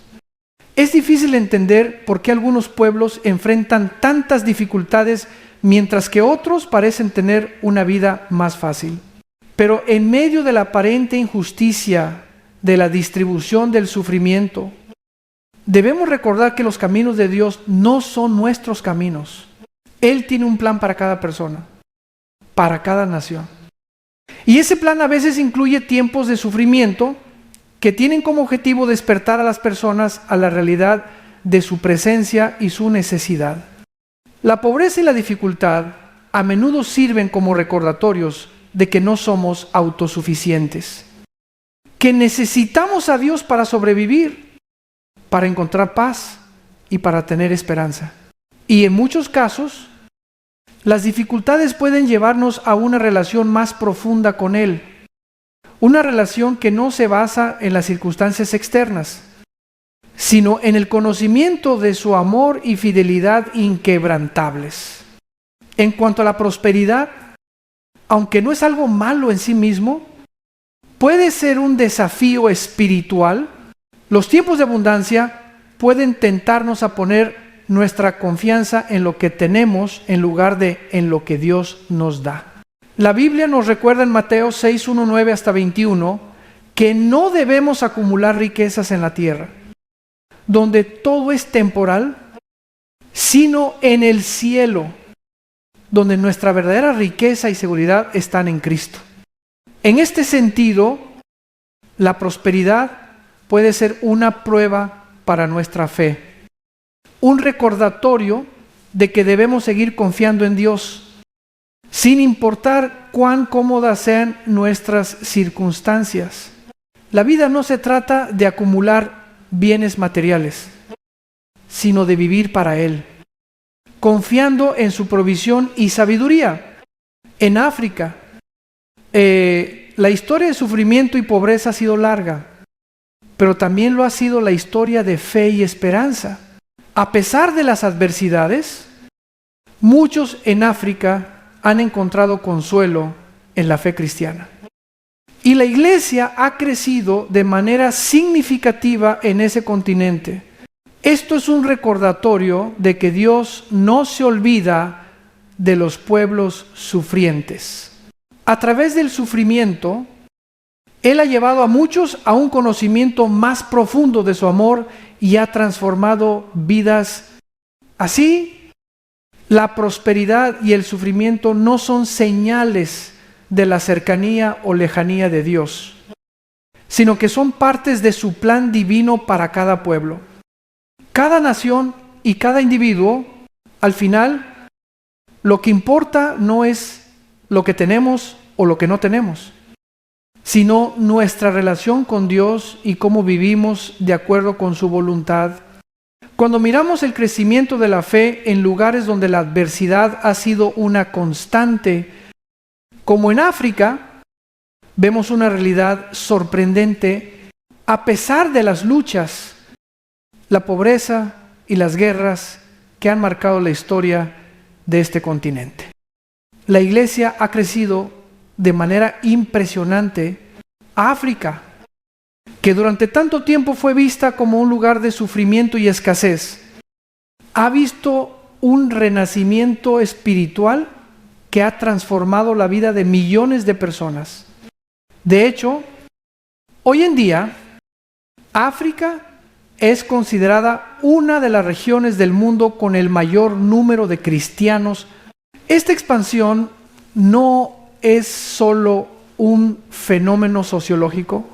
Es difícil entender por qué algunos pueblos enfrentan tantas dificultades mientras que otros parecen tener una vida más fácil. Pero en medio de la aparente injusticia de la distribución del sufrimiento, debemos recordar que los caminos de Dios no son nuestros caminos. Él tiene un plan para cada persona, para cada nación. Y ese plan a veces incluye tiempos de sufrimiento que tienen como objetivo despertar a las personas a la realidad de su presencia y su necesidad. La pobreza y la dificultad a menudo sirven como recordatorios de que no somos autosuficientes, que necesitamos a Dios para sobrevivir, para encontrar paz y para tener esperanza. Y en muchos casos, las dificultades pueden llevarnos a una relación más profunda con Él, una relación que no se basa en las circunstancias externas, sino en el conocimiento de su amor y fidelidad inquebrantables. En cuanto a la prosperidad, aunque no es algo malo en sí mismo, puede ser un desafío espiritual. Los tiempos de abundancia pueden tentarnos a poner nuestra confianza en lo que tenemos en lugar de en lo que Dios nos da. La Biblia nos recuerda en Mateo 6, 1, 9 hasta 21 que no debemos acumular riquezas en la tierra, donde todo es temporal, sino en el cielo, donde nuestra verdadera riqueza y seguridad están en Cristo. En este sentido, la prosperidad puede ser una prueba para nuestra fe, un recordatorio de que debemos seguir confiando en Dios, sin importar cuán cómodas sean nuestras circunstancias. La vida no se trata de acumular bienes materiales, sino de vivir para Él, confiando en su provisión y sabiduría. En África, la historia de sufrimiento y pobreza ha sido larga, pero también lo ha sido la historia de fe y esperanza. A pesar de las adversidades, muchos en África han encontrado consuelo en la fe cristiana. Y la iglesia ha crecido de manera significativa en ese continente. Esto es un recordatorio de que Dios no se olvida de los pueblos sufrientes. A través del sufrimiento, Él ha llevado a muchos a un conocimiento más profundo de su amor y ha transformado vidas. Así, la prosperidad y el sufrimiento no son señales de la cercanía o lejanía de Dios, sino que son partes de su plan divino para cada pueblo. Cada nación y cada individuo, al final, lo que importa no es lo que tenemos o lo que no tenemos, sino nuestra relación con Dios y cómo vivimos de acuerdo con su voluntad. Cuando miramos el crecimiento de la fe en lugares donde la adversidad ha sido una constante, como en África, vemos una realidad sorprendente. A pesar de las luchas, la pobreza y las guerras que han marcado la historia de este continente, la iglesia ha crecido de manera impresionante África, que durante tanto tiempo fue vista como un lugar de sufrimiento y escasez, ha visto un renacimiento espiritual que ha transformado la vida de millones de personas. De hecho, hoy en día, África es considerada una de las regiones del mundo con el mayor número de cristianos. Esta expansión no es solo un fenómeno sociológico,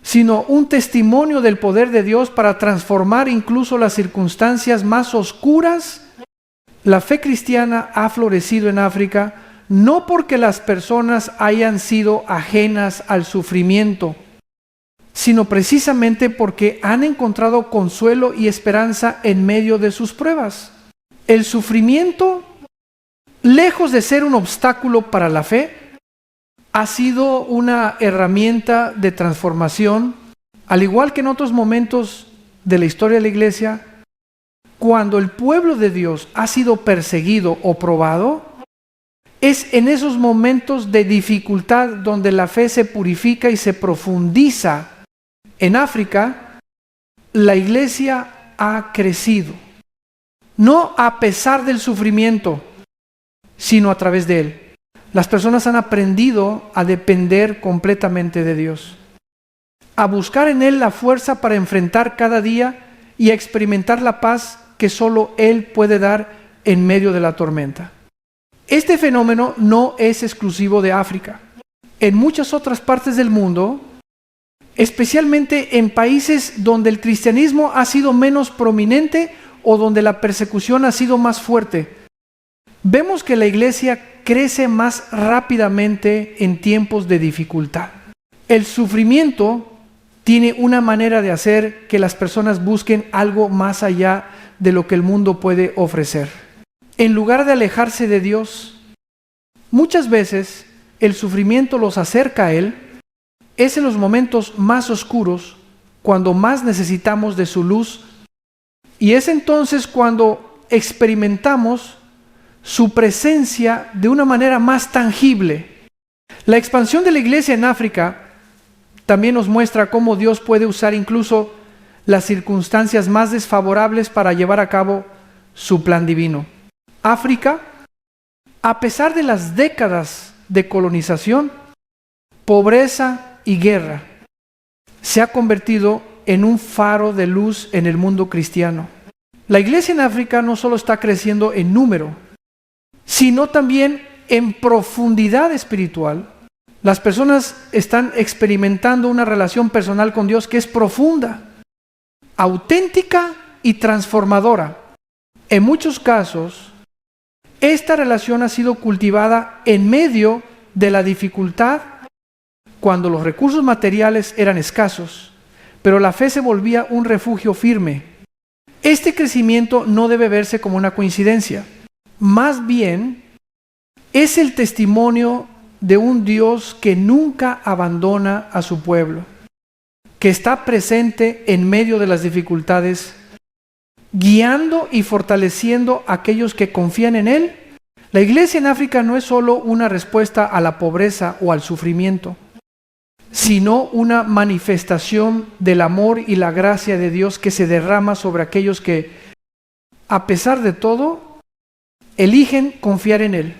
sino un testimonio del poder de Dios para transformar incluso las circunstancias más oscuras. La fe cristiana ha florecido en África no porque las personas hayan sido ajenas al sufrimiento, sino precisamente porque han encontrado consuelo y esperanza en medio de sus pruebas. El sufrimiento, lejos de ser un obstáculo para la fe, ha sido una herramienta de transformación, al igual que en otros momentos de la historia de la iglesia. Cuando el pueblo de Dios ha sido perseguido o probado, es en esos momentos de dificultad donde la fe se purifica y se profundiza. En África, la iglesia ha crecido, no a pesar del sufrimiento, sino a través de él. Las personas han aprendido a depender completamente de Dios, a buscar en Él la fuerza para enfrentar cada día y a experimentar la paz que solo Él puede dar en medio de la tormenta. Este fenómeno no es exclusivo de África. En muchas otras partes del mundo, especialmente en países donde el cristianismo ha sido menos prominente o donde la persecución ha sido más fuerte, vemos que la iglesia crece más rápidamente en tiempos de dificultad. El sufrimiento tiene una manera de hacer que las personas busquen algo más allá de lo que el mundo puede ofrecer. En lugar de alejarse de Dios, muchas veces el sufrimiento los acerca a Él. Es en los momentos más oscuros cuando más necesitamos de su luz, y es entonces cuando experimentamos su presencia de una manera más tangible. La expansión de la iglesia en África también nos muestra cómo Dios puede usar incluso las circunstancias más desfavorables para llevar a cabo su plan divino. África, a pesar de las décadas de colonización, pobreza y guerra, se ha convertido en un faro de luz en el mundo cristiano. La iglesia en África no solo está creciendo en número, sino también en profundidad espiritual. Las personas están experimentando una relación personal con Dios que es profunda, auténtica y transformadora. En muchos casos, esta relación ha sido cultivada en medio de la dificultad, cuando los recursos materiales eran escasos, pero la fe se volvía un refugio firme. Este crecimiento no debe verse como una coincidencia. Más bien, es el testimonio de un Dios que nunca abandona a su pueblo, que está presente en medio de las dificultades, guiando y fortaleciendo a aquellos que confían en Él. La iglesia en África no es solo una respuesta a la pobreza o al sufrimiento, sino una manifestación del amor y la gracia de Dios que se derrama sobre aquellos que, a pesar de todo, eligen confiar en Él.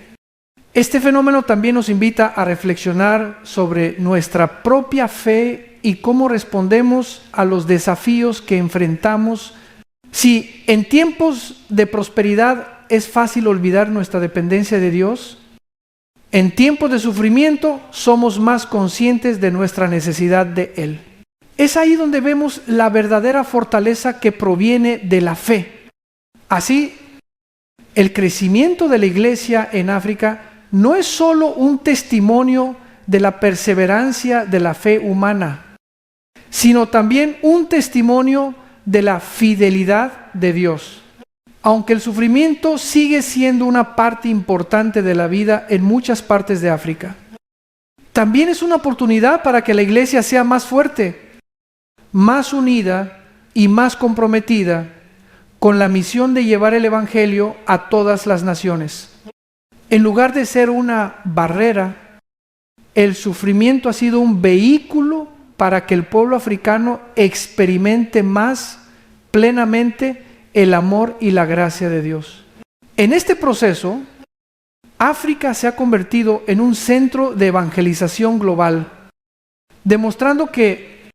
Este fenómeno también nos invita a reflexionar sobre nuestra propia fe y cómo respondemos a los desafíos que enfrentamos. Si en tiempos de prosperidad es fácil olvidar nuestra dependencia de Dios, en tiempos de sufrimiento somos más conscientes de nuestra necesidad de Él. Es ahí donde vemos la verdadera fortaleza que proviene de la fe. Así, el crecimiento de la iglesia en África no es solo un testimonio de la perseverancia de la fe humana, sino también un testimonio de la fidelidad de Dios. Aunque el sufrimiento sigue siendo una parte importante de la vida en muchas partes de África, también es una oportunidad para que la iglesia sea más fuerte, más unida y más comprometida con la misión de llevar el Evangelio a todas las naciones. En lugar de ser una barrera, el sufrimiento ha sido un vehículo para que el pueblo africano experimente más plenamente el amor y la gracia de Dios. En este proceso, África se ha convertido en un centro de evangelización global, demostrando que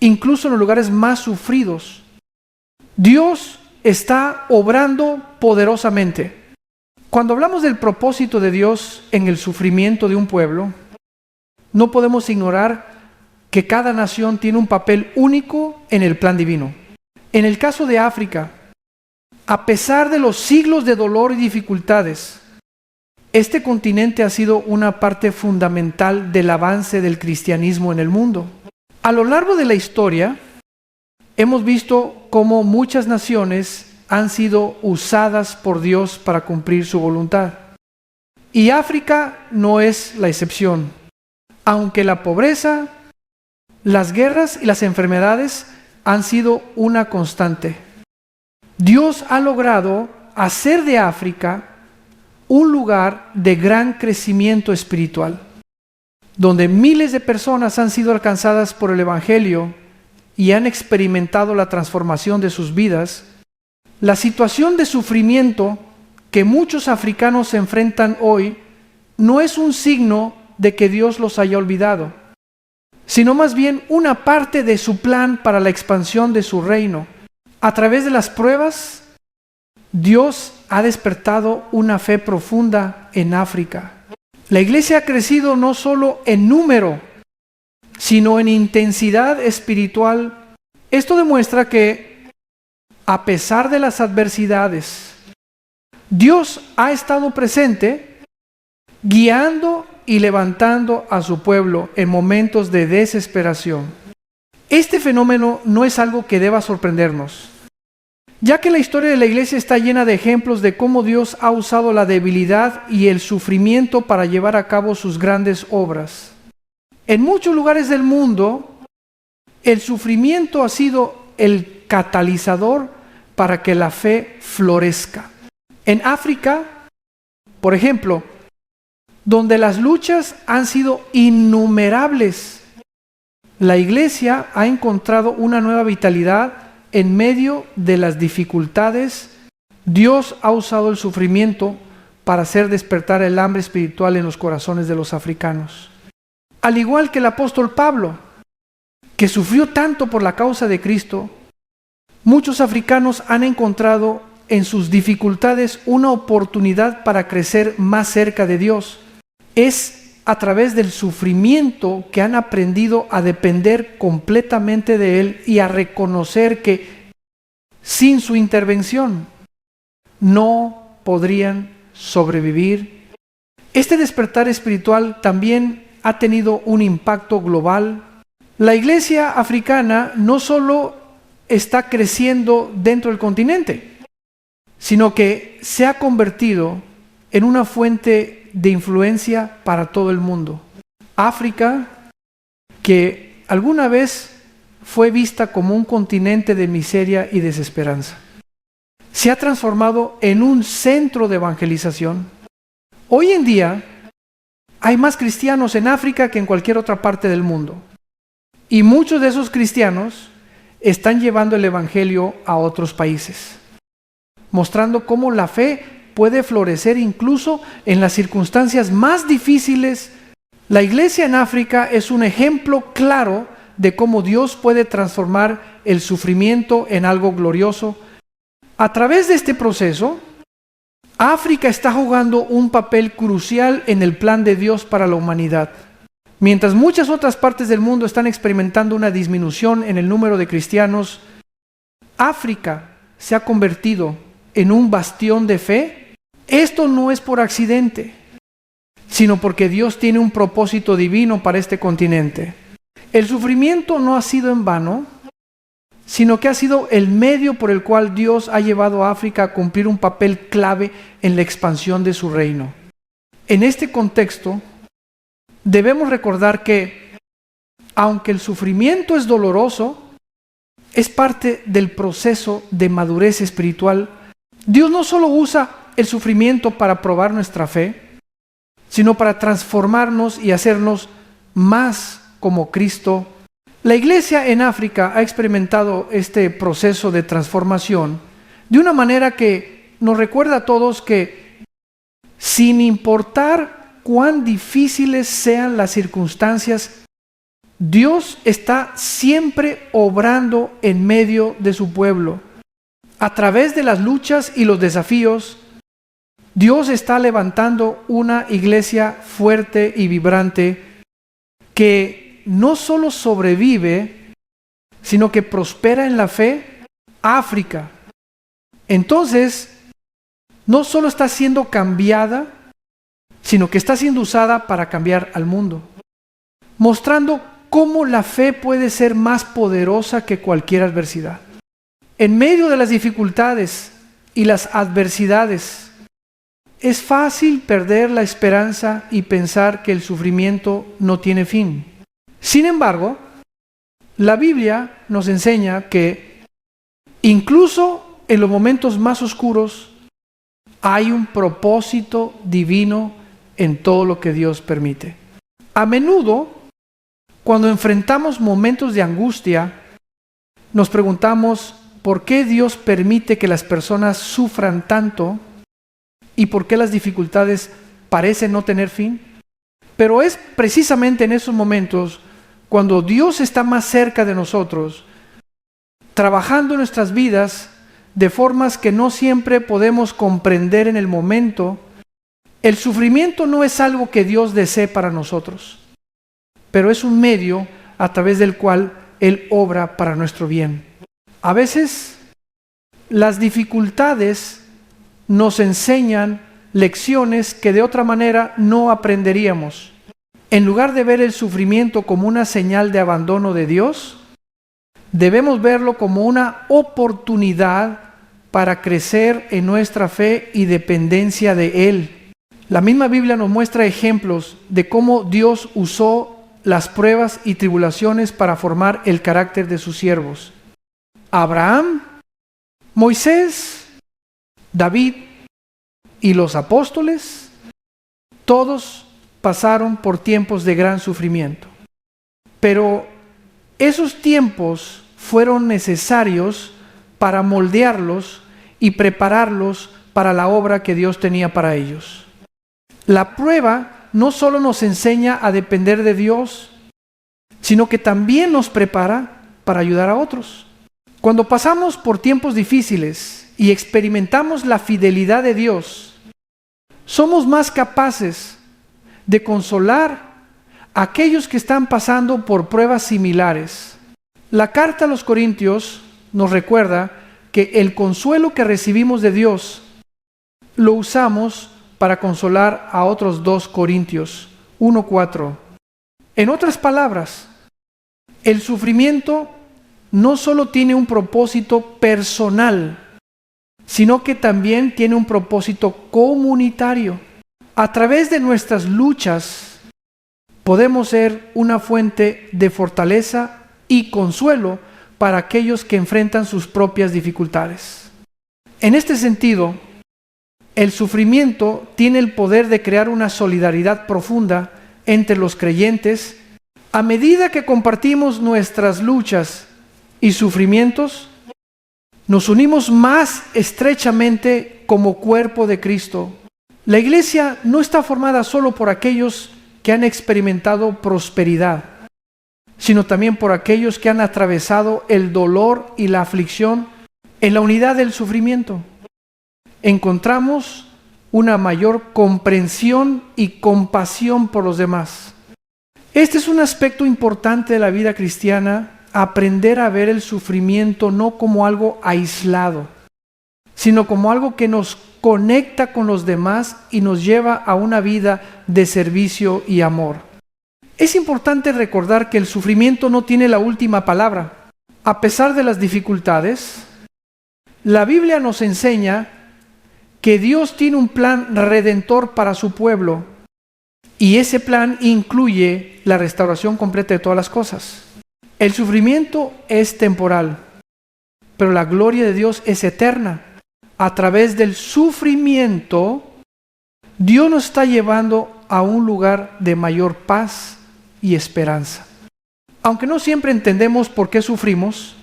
incluso en los lugares más sufridos, Dios está obrando poderosamente. Cuando hablamos del propósito de Dios en el sufrimiento de un pueblo, no podemos ignorar que cada nación tiene un papel único en el plan divino. En el caso de África, a pesar de los siglos de dolor y dificultades, este continente ha sido una parte fundamental del avance del cristianismo en el mundo. A lo largo de la historia, hemos visto cómo muchas naciones han sido usadas por Dios para cumplir su voluntad. Y África no es la excepción. Aunque la pobreza, las guerras y las enfermedades han sido una constante, Dios ha logrado hacer de África un lugar de gran crecimiento espiritual, donde miles de personas han sido alcanzadas por el Evangelio y han experimentado la transformación de sus vidas. La situación de sufrimiento que muchos africanos se enfrentan hoy no es un signo de que Dios los haya olvidado, sino más bien una parte de su plan para la expansión de su reino. A través de las pruebas, Dios ha despertado una fe profunda en África. La iglesia ha crecido no solo en número, sino en intensidad espiritual. Esto demuestra que, a pesar de las adversidades, Dios ha estado presente, guiando y levantando a su pueblo en momentos de desesperación. Este fenómeno no es algo que deba sorprendernos, ya que la historia de la iglesia está llena de ejemplos de cómo Dios ha usado la debilidad y el sufrimiento para llevar a cabo sus grandes obras. En muchos lugares del mundo, el sufrimiento ha sido el catalizador para que la fe florezca. En África, por ejemplo, donde las luchas han sido innumerables, la iglesia ha encontrado una nueva vitalidad en medio de las dificultades. Dios ha usado el sufrimiento para hacer despertar el hambre espiritual en los corazones de los africanos. Al igual que el apóstol Pablo, que sufrió tanto por la causa de Cristo, muchos africanos han encontrado en sus dificultades una oportunidad para crecer más cerca de Dios. Es a través del sufrimiento que han aprendido a depender completamente de Él y a reconocer que sin su intervención no podrían sobrevivir. Este despertar espiritual también ha tenido un impacto global. La iglesia africana no solo está creciendo dentro del continente, sino que se ha convertido en una fuente de influencia para todo el mundo. África, que alguna vez fue vista como un continente de miseria y desesperanza, se ha transformado en un centro de evangelización. Hoy en día hay más cristianos en África que en cualquier otra parte del mundo, y muchos de esos cristianos están llevando el evangelio a otros países, mostrando cómo la fe puede florecer incluso en las circunstancias más difíciles. La iglesia en África es un ejemplo claro de cómo Dios puede transformar el sufrimiento en algo glorioso. A través de este proceso, África está jugando un papel crucial en el plan de Dios para la humanidad. Mientras muchas otras partes del mundo están experimentando una disminución en el número de cristianos, África se ha convertido en un bastión de fe. Esto no es por accidente, sino porque Dios tiene un propósito divino para este continente. El sufrimiento no ha sido en vano, sino que ha sido el medio por el cual Dios ha llevado a África a cumplir un papel clave en la expansión de su reino. En este contexto, debemos recordar que, aunque el sufrimiento es doloroso, es parte del proceso de madurez espiritual. Dios no solo usa el sufrimiento para probar nuestra fe, sino para transformarnos y hacernos más como Cristo. La iglesia en África ha experimentado este proceso de transformación de una manera que nos recuerda a todos que, sin importar cuán difíciles sean las circunstancias, Dios está siempre obrando en medio de su pueblo. A través de las luchas y los desafíos, Dios está levantando una iglesia fuerte y vibrante que no solo sobrevive, sino que prospera en la fe. África, entonces, no solo está siendo cambiada, sino que está siendo usada para cambiar al mundo, mostrando cómo la fe puede ser más poderosa que cualquier adversidad. En medio de las dificultades y las adversidades, es fácil perder la esperanza y pensar que el sufrimiento no tiene fin. Sin embargo, la Biblia nos enseña que incluso en los momentos más oscuros hay un propósito divino en todo lo que Dios permite. A menudo, cuando enfrentamos momentos de angustia, nos preguntamos por qué Dios permite que las personas sufran tanto y por qué las dificultades parecen no tener fin. Pero es precisamente en esos momentos cuando Dios está más cerca de nosotros, trabajando en nuestras vidas de formas que no siempre podemos comprender en el momento. El sufrimiento no es algo que Dios desee para nosotros, pero es un medio a través del cual Él obra para nuestro bien. A veces, las dificultades nos enseñan lecciones que de otra manera no aprenderíamos. En lugar de ver el sufrimiento como una señal de abandono de Dios, debemos verlo como una oportunidad para crecer en nuestra fe y dependencia de Él. La misma Biblia nos muestra ejemplos de cómo Dios usó las pruebas y tribulaciones para formar el carácter de sus siervos. Abraham, Moisés, David y los apóstoles, todos pasaron por tiempos de gran sufrimiento. Pero esos tiempos fueron necesarios para moldearlos y prepararlos para la obra que Dios tenía para ellos. La prueba no solo nos enseña a depender de Dios, sino que también nos prepara para ayudar a otros. Cuando pasamos por tiempos difíciles y experimentamos la fidelidad de Dios, somos más capaces de consolar a aquellos que están pasando por pruebas similares. La carta a los Corintios nos recuerda que el consuelo que recibimos de Dios lo usamos para consolar a otros 2 Corintios 1:4. En otras palabras, el sufrimiento no solo tiene un propósito personal, sino que también tiene un propósito comunitario. A través de nuestras luchas podemos ser una fuente de fortaleza y consuelo para aquellos que enfrentan sus propias dificultades. En este sentido, el sufrimiento tiene el poder de crear una solidaridad profunda entre los creyentes. A medida que compartimos nuestras luchas y sufrimientos, nos unimos más estrechamente como cuerpo de Cristo. La iglesia no está formada solo por aquellos que han experimentado prosperidad, sino también por aquellos que han atravesado el dolor y la aflicción en la unidad del sufrimiento. Encontramos una mayor comprensión y compasión por los demás. Este es un aspecto importante de la vida cristiana, aprender a ver el sufrimiento no como algo aislado, sino como algo que nos conecta con los demás y nos lleva a una vida de servicio y amor. Es importante recordar que el sufrimiento no tiene la última palabra. A pesar de las dificultades, la Biblia nos enseña que Dios tiene un plan redentor para su pueblo y ese plan incluye la restauración completa de todas las cosas. El sufrimiento es temporal, pero la gloria de Dios es eterna. A través del sufrimiento, Dios nos está llevando a un lugar de mayor paz y esperanza. Aunque no siempre entendemos por qué sufrimos,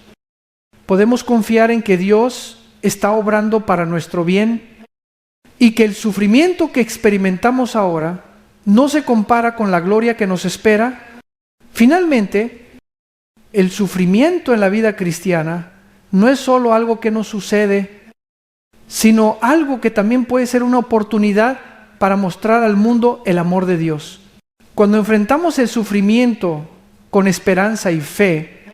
podemos confiar en que Dios está obrando para nuestro bien y que el sufrimiento que experimentamos ahora no se compara con la gloria que nos espera. Finalmente, el sufrimiento en la vida cristiana no es solo algo que nos sucede, sino algo que también puede ser una oportunidad para mostrar al mundo el amor de Dios. Cuando enfrentamos el sufrimiento con esperanza y fe,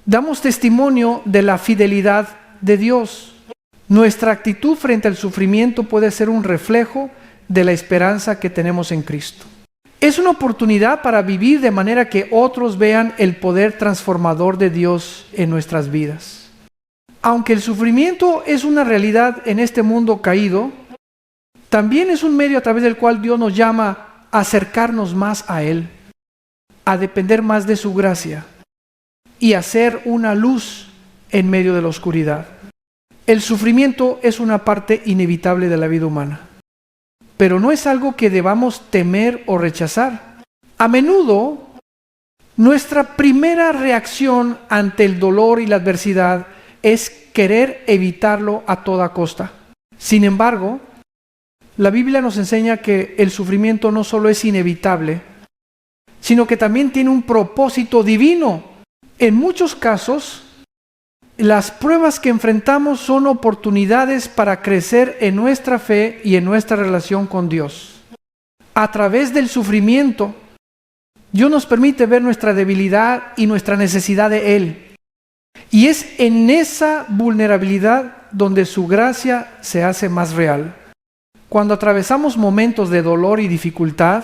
damos testimonio de la fidelidad de Dios. Nuestra actitud frente al sufrimiento puede ser un reflejo de la esperanza que tenemos en Cristo. Es una oportunidad para vivir de manera que otros vean el poder transformador de Dios en nuestras vidas. Aunque el sufrimiento es una realidad en este mundo caído, también es un medio a través del cual Dios nos llama a acercarnos más a Él, a depender más de su gracia y a ser una luz en medio de la oscuridad. El sufrimiento es una parte inevitable de la vida humana, pero no es algo que debamos temer o rechazar. A menudo, nuestra primera reacción ante el dolor y la adversidad es querer evitarlo a toda costa. Sin embargo, la Biblia nos enseña que el sufrimiento no solo es inevitable, sino que también tiene un propósito divino. En muchos casos, las pruebas que enfrentamos son oportunidades para crecer en nuestra fe y en nuestra relación con Dios. A través del sufrimiento, Dios nos permite ver nuestra debilidad y nuestra necesidad de Él. Y es en esa vulnerabilidad donde su gracia se hace más real. Cuando atravesamos momentos de dolor y dificultad,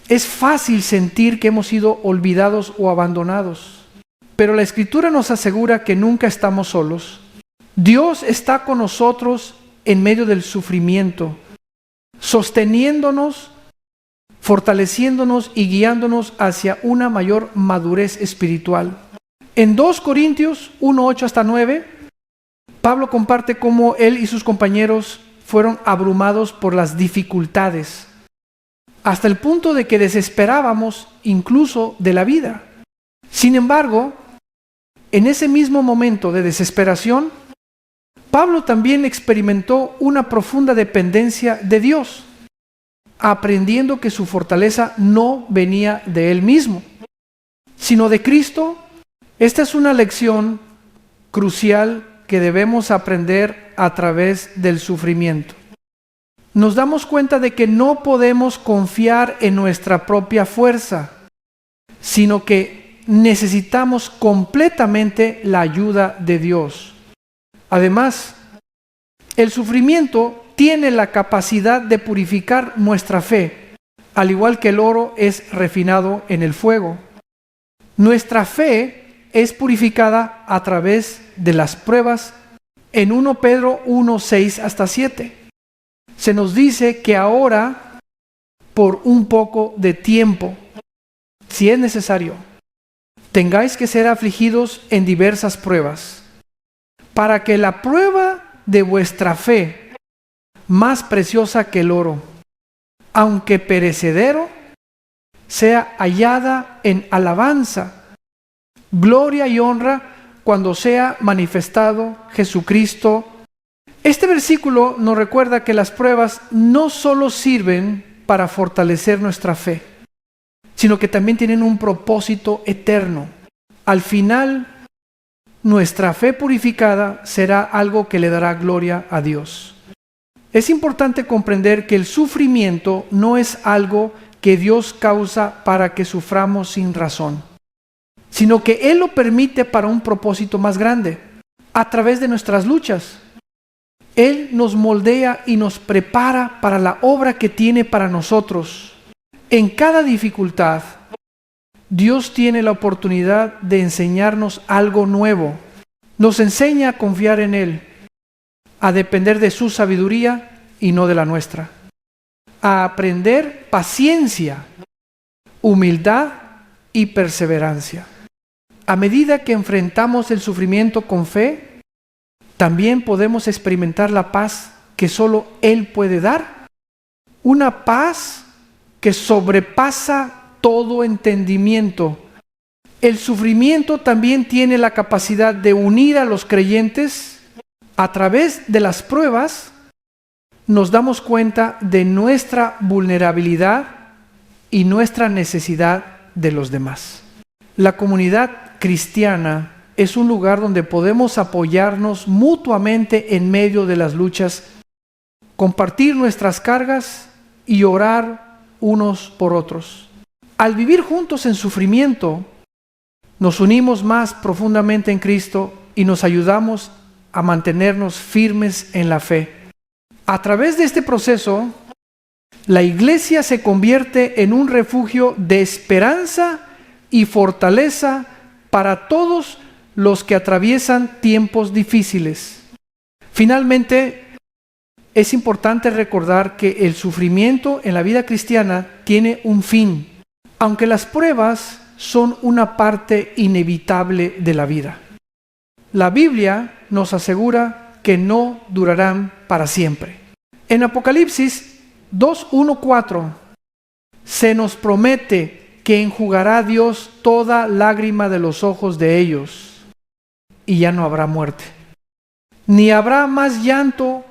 es fácil sentir que hemos sido olvidados o abandonados. Pero la Escritura nos asegura que nunca estamos solos. Dios está con nosotros en medio del sufrimiento, sosteniéndonos, fortaleciéndonos y guiándonos hacia una mayor madurez espiritual. En 2 Corintios 1:8-9, Pablo comparte cómo él y sus compañeros fueron abrumados por las dificultades, hasta el punto de que desesperábamos incluso de la vida. Sin embargo, en ese mismo momento de desesperación, Pablo también experimentó una profunda dependencia de Dios, aprendiendo que su fortaleza no venía de él mismo, sino de Cristo. Esta es una lección crucial que debemos aprender a través del sufrimiento. Nos damos cuenta de que no podemos confiar en nuestra propia fuerza, sino que necesitamos completamente la ayuda de Dios. Además, el sufrimiento tiene la capacidad de purificar nuestra fe, al igual que el oro es refinado en el fuego. Nuestra fe es purificada a través de las pruebas. En 1 Pedro 1:6-7 se nos dice que ahora, por un poco de tiempo, si es necesario, tengáis que ser afligidos en diversas pruebas, para que la prueba de vuestra fe, más preciosa que el oro, aunque perecedero, sea hallada en alabanza, gloria y honra cuando sea manifestado Jesucristo. Este versículo nos recuerda que las pruebas no solo sirven para fortalecer nuestra fe, sino que también tienen un propósito eterno. Al final, nuestra fe purificada será algo que le dará gloria a Dios. Es importante comprender que el sufrimiento no es algo que Dios causa para que suframos sin razón, sino que Él lo permite para un propósito más grande. A través de nuestras luchas, Él nos moldea y nos prepara para la obra que tiene para nosotros. En cada dificultad, Dios tiene la oportunidad de enseñarnos algo nuevo. Nos enseña a confiar en Él, a depender de su sabiduría y no de la nuestra, a aprender paciencia, humildad y perseverancia. A medida que enfrentamos el sufrimiento con fe, también podemos experimentar la paz que solo Él puede dar. Una paz que sobrepasa todo entendimiento. El sufrimiento también tiene la capacidad de unir a los creyentes. A través de las pruebas nos damos cuenta de nuestra vulnerabilidad y nuestra necesidad de los demás. La comunidad cristiana es un lugar donde podemos apoyarnos mutuamente en medio de las luchas, compartir nuestras cargas y orar unos por otros. Al vivir juntos en sufrimiento, nos unimos más profundamente en Cristo y nos ayudamos a mantenernos firmes en la fe. A través de este proceso, la iglesia se convierte en un refugio de esperanza y fortaleza para todos los que atraviesan tiempos difíciles. Finalmente, es importante recordar que el sufrimiento en la vida cristiana tiene un fin, aunque las pruebas son una parte inevitable de la vida. La Biblia nos asegura que no durarán para siempre. En Apocalipsis 2:1-4 se nos promete que enjugará Dios toda lágrima de los ojos de ellos y ya no habrá muerte. Ni habrá más llanto,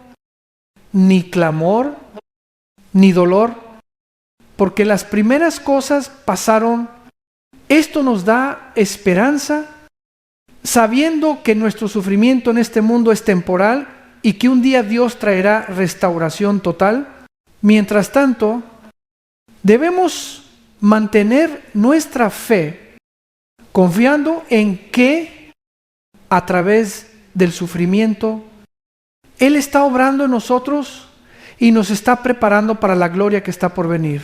ni clamor, ni dolor, porque las primeras cosas pasaron. Esto nos da esperanza, sabiendo que nuestro sufrimiento en este mundo es temporal y que un día Dios traerá restauración total. Mientras tanto, debemos mantener nuestra fe, confiando en que a través del sufrimiento, Él está obrando en nosotros y nos está preparando para la gloria que está por venir.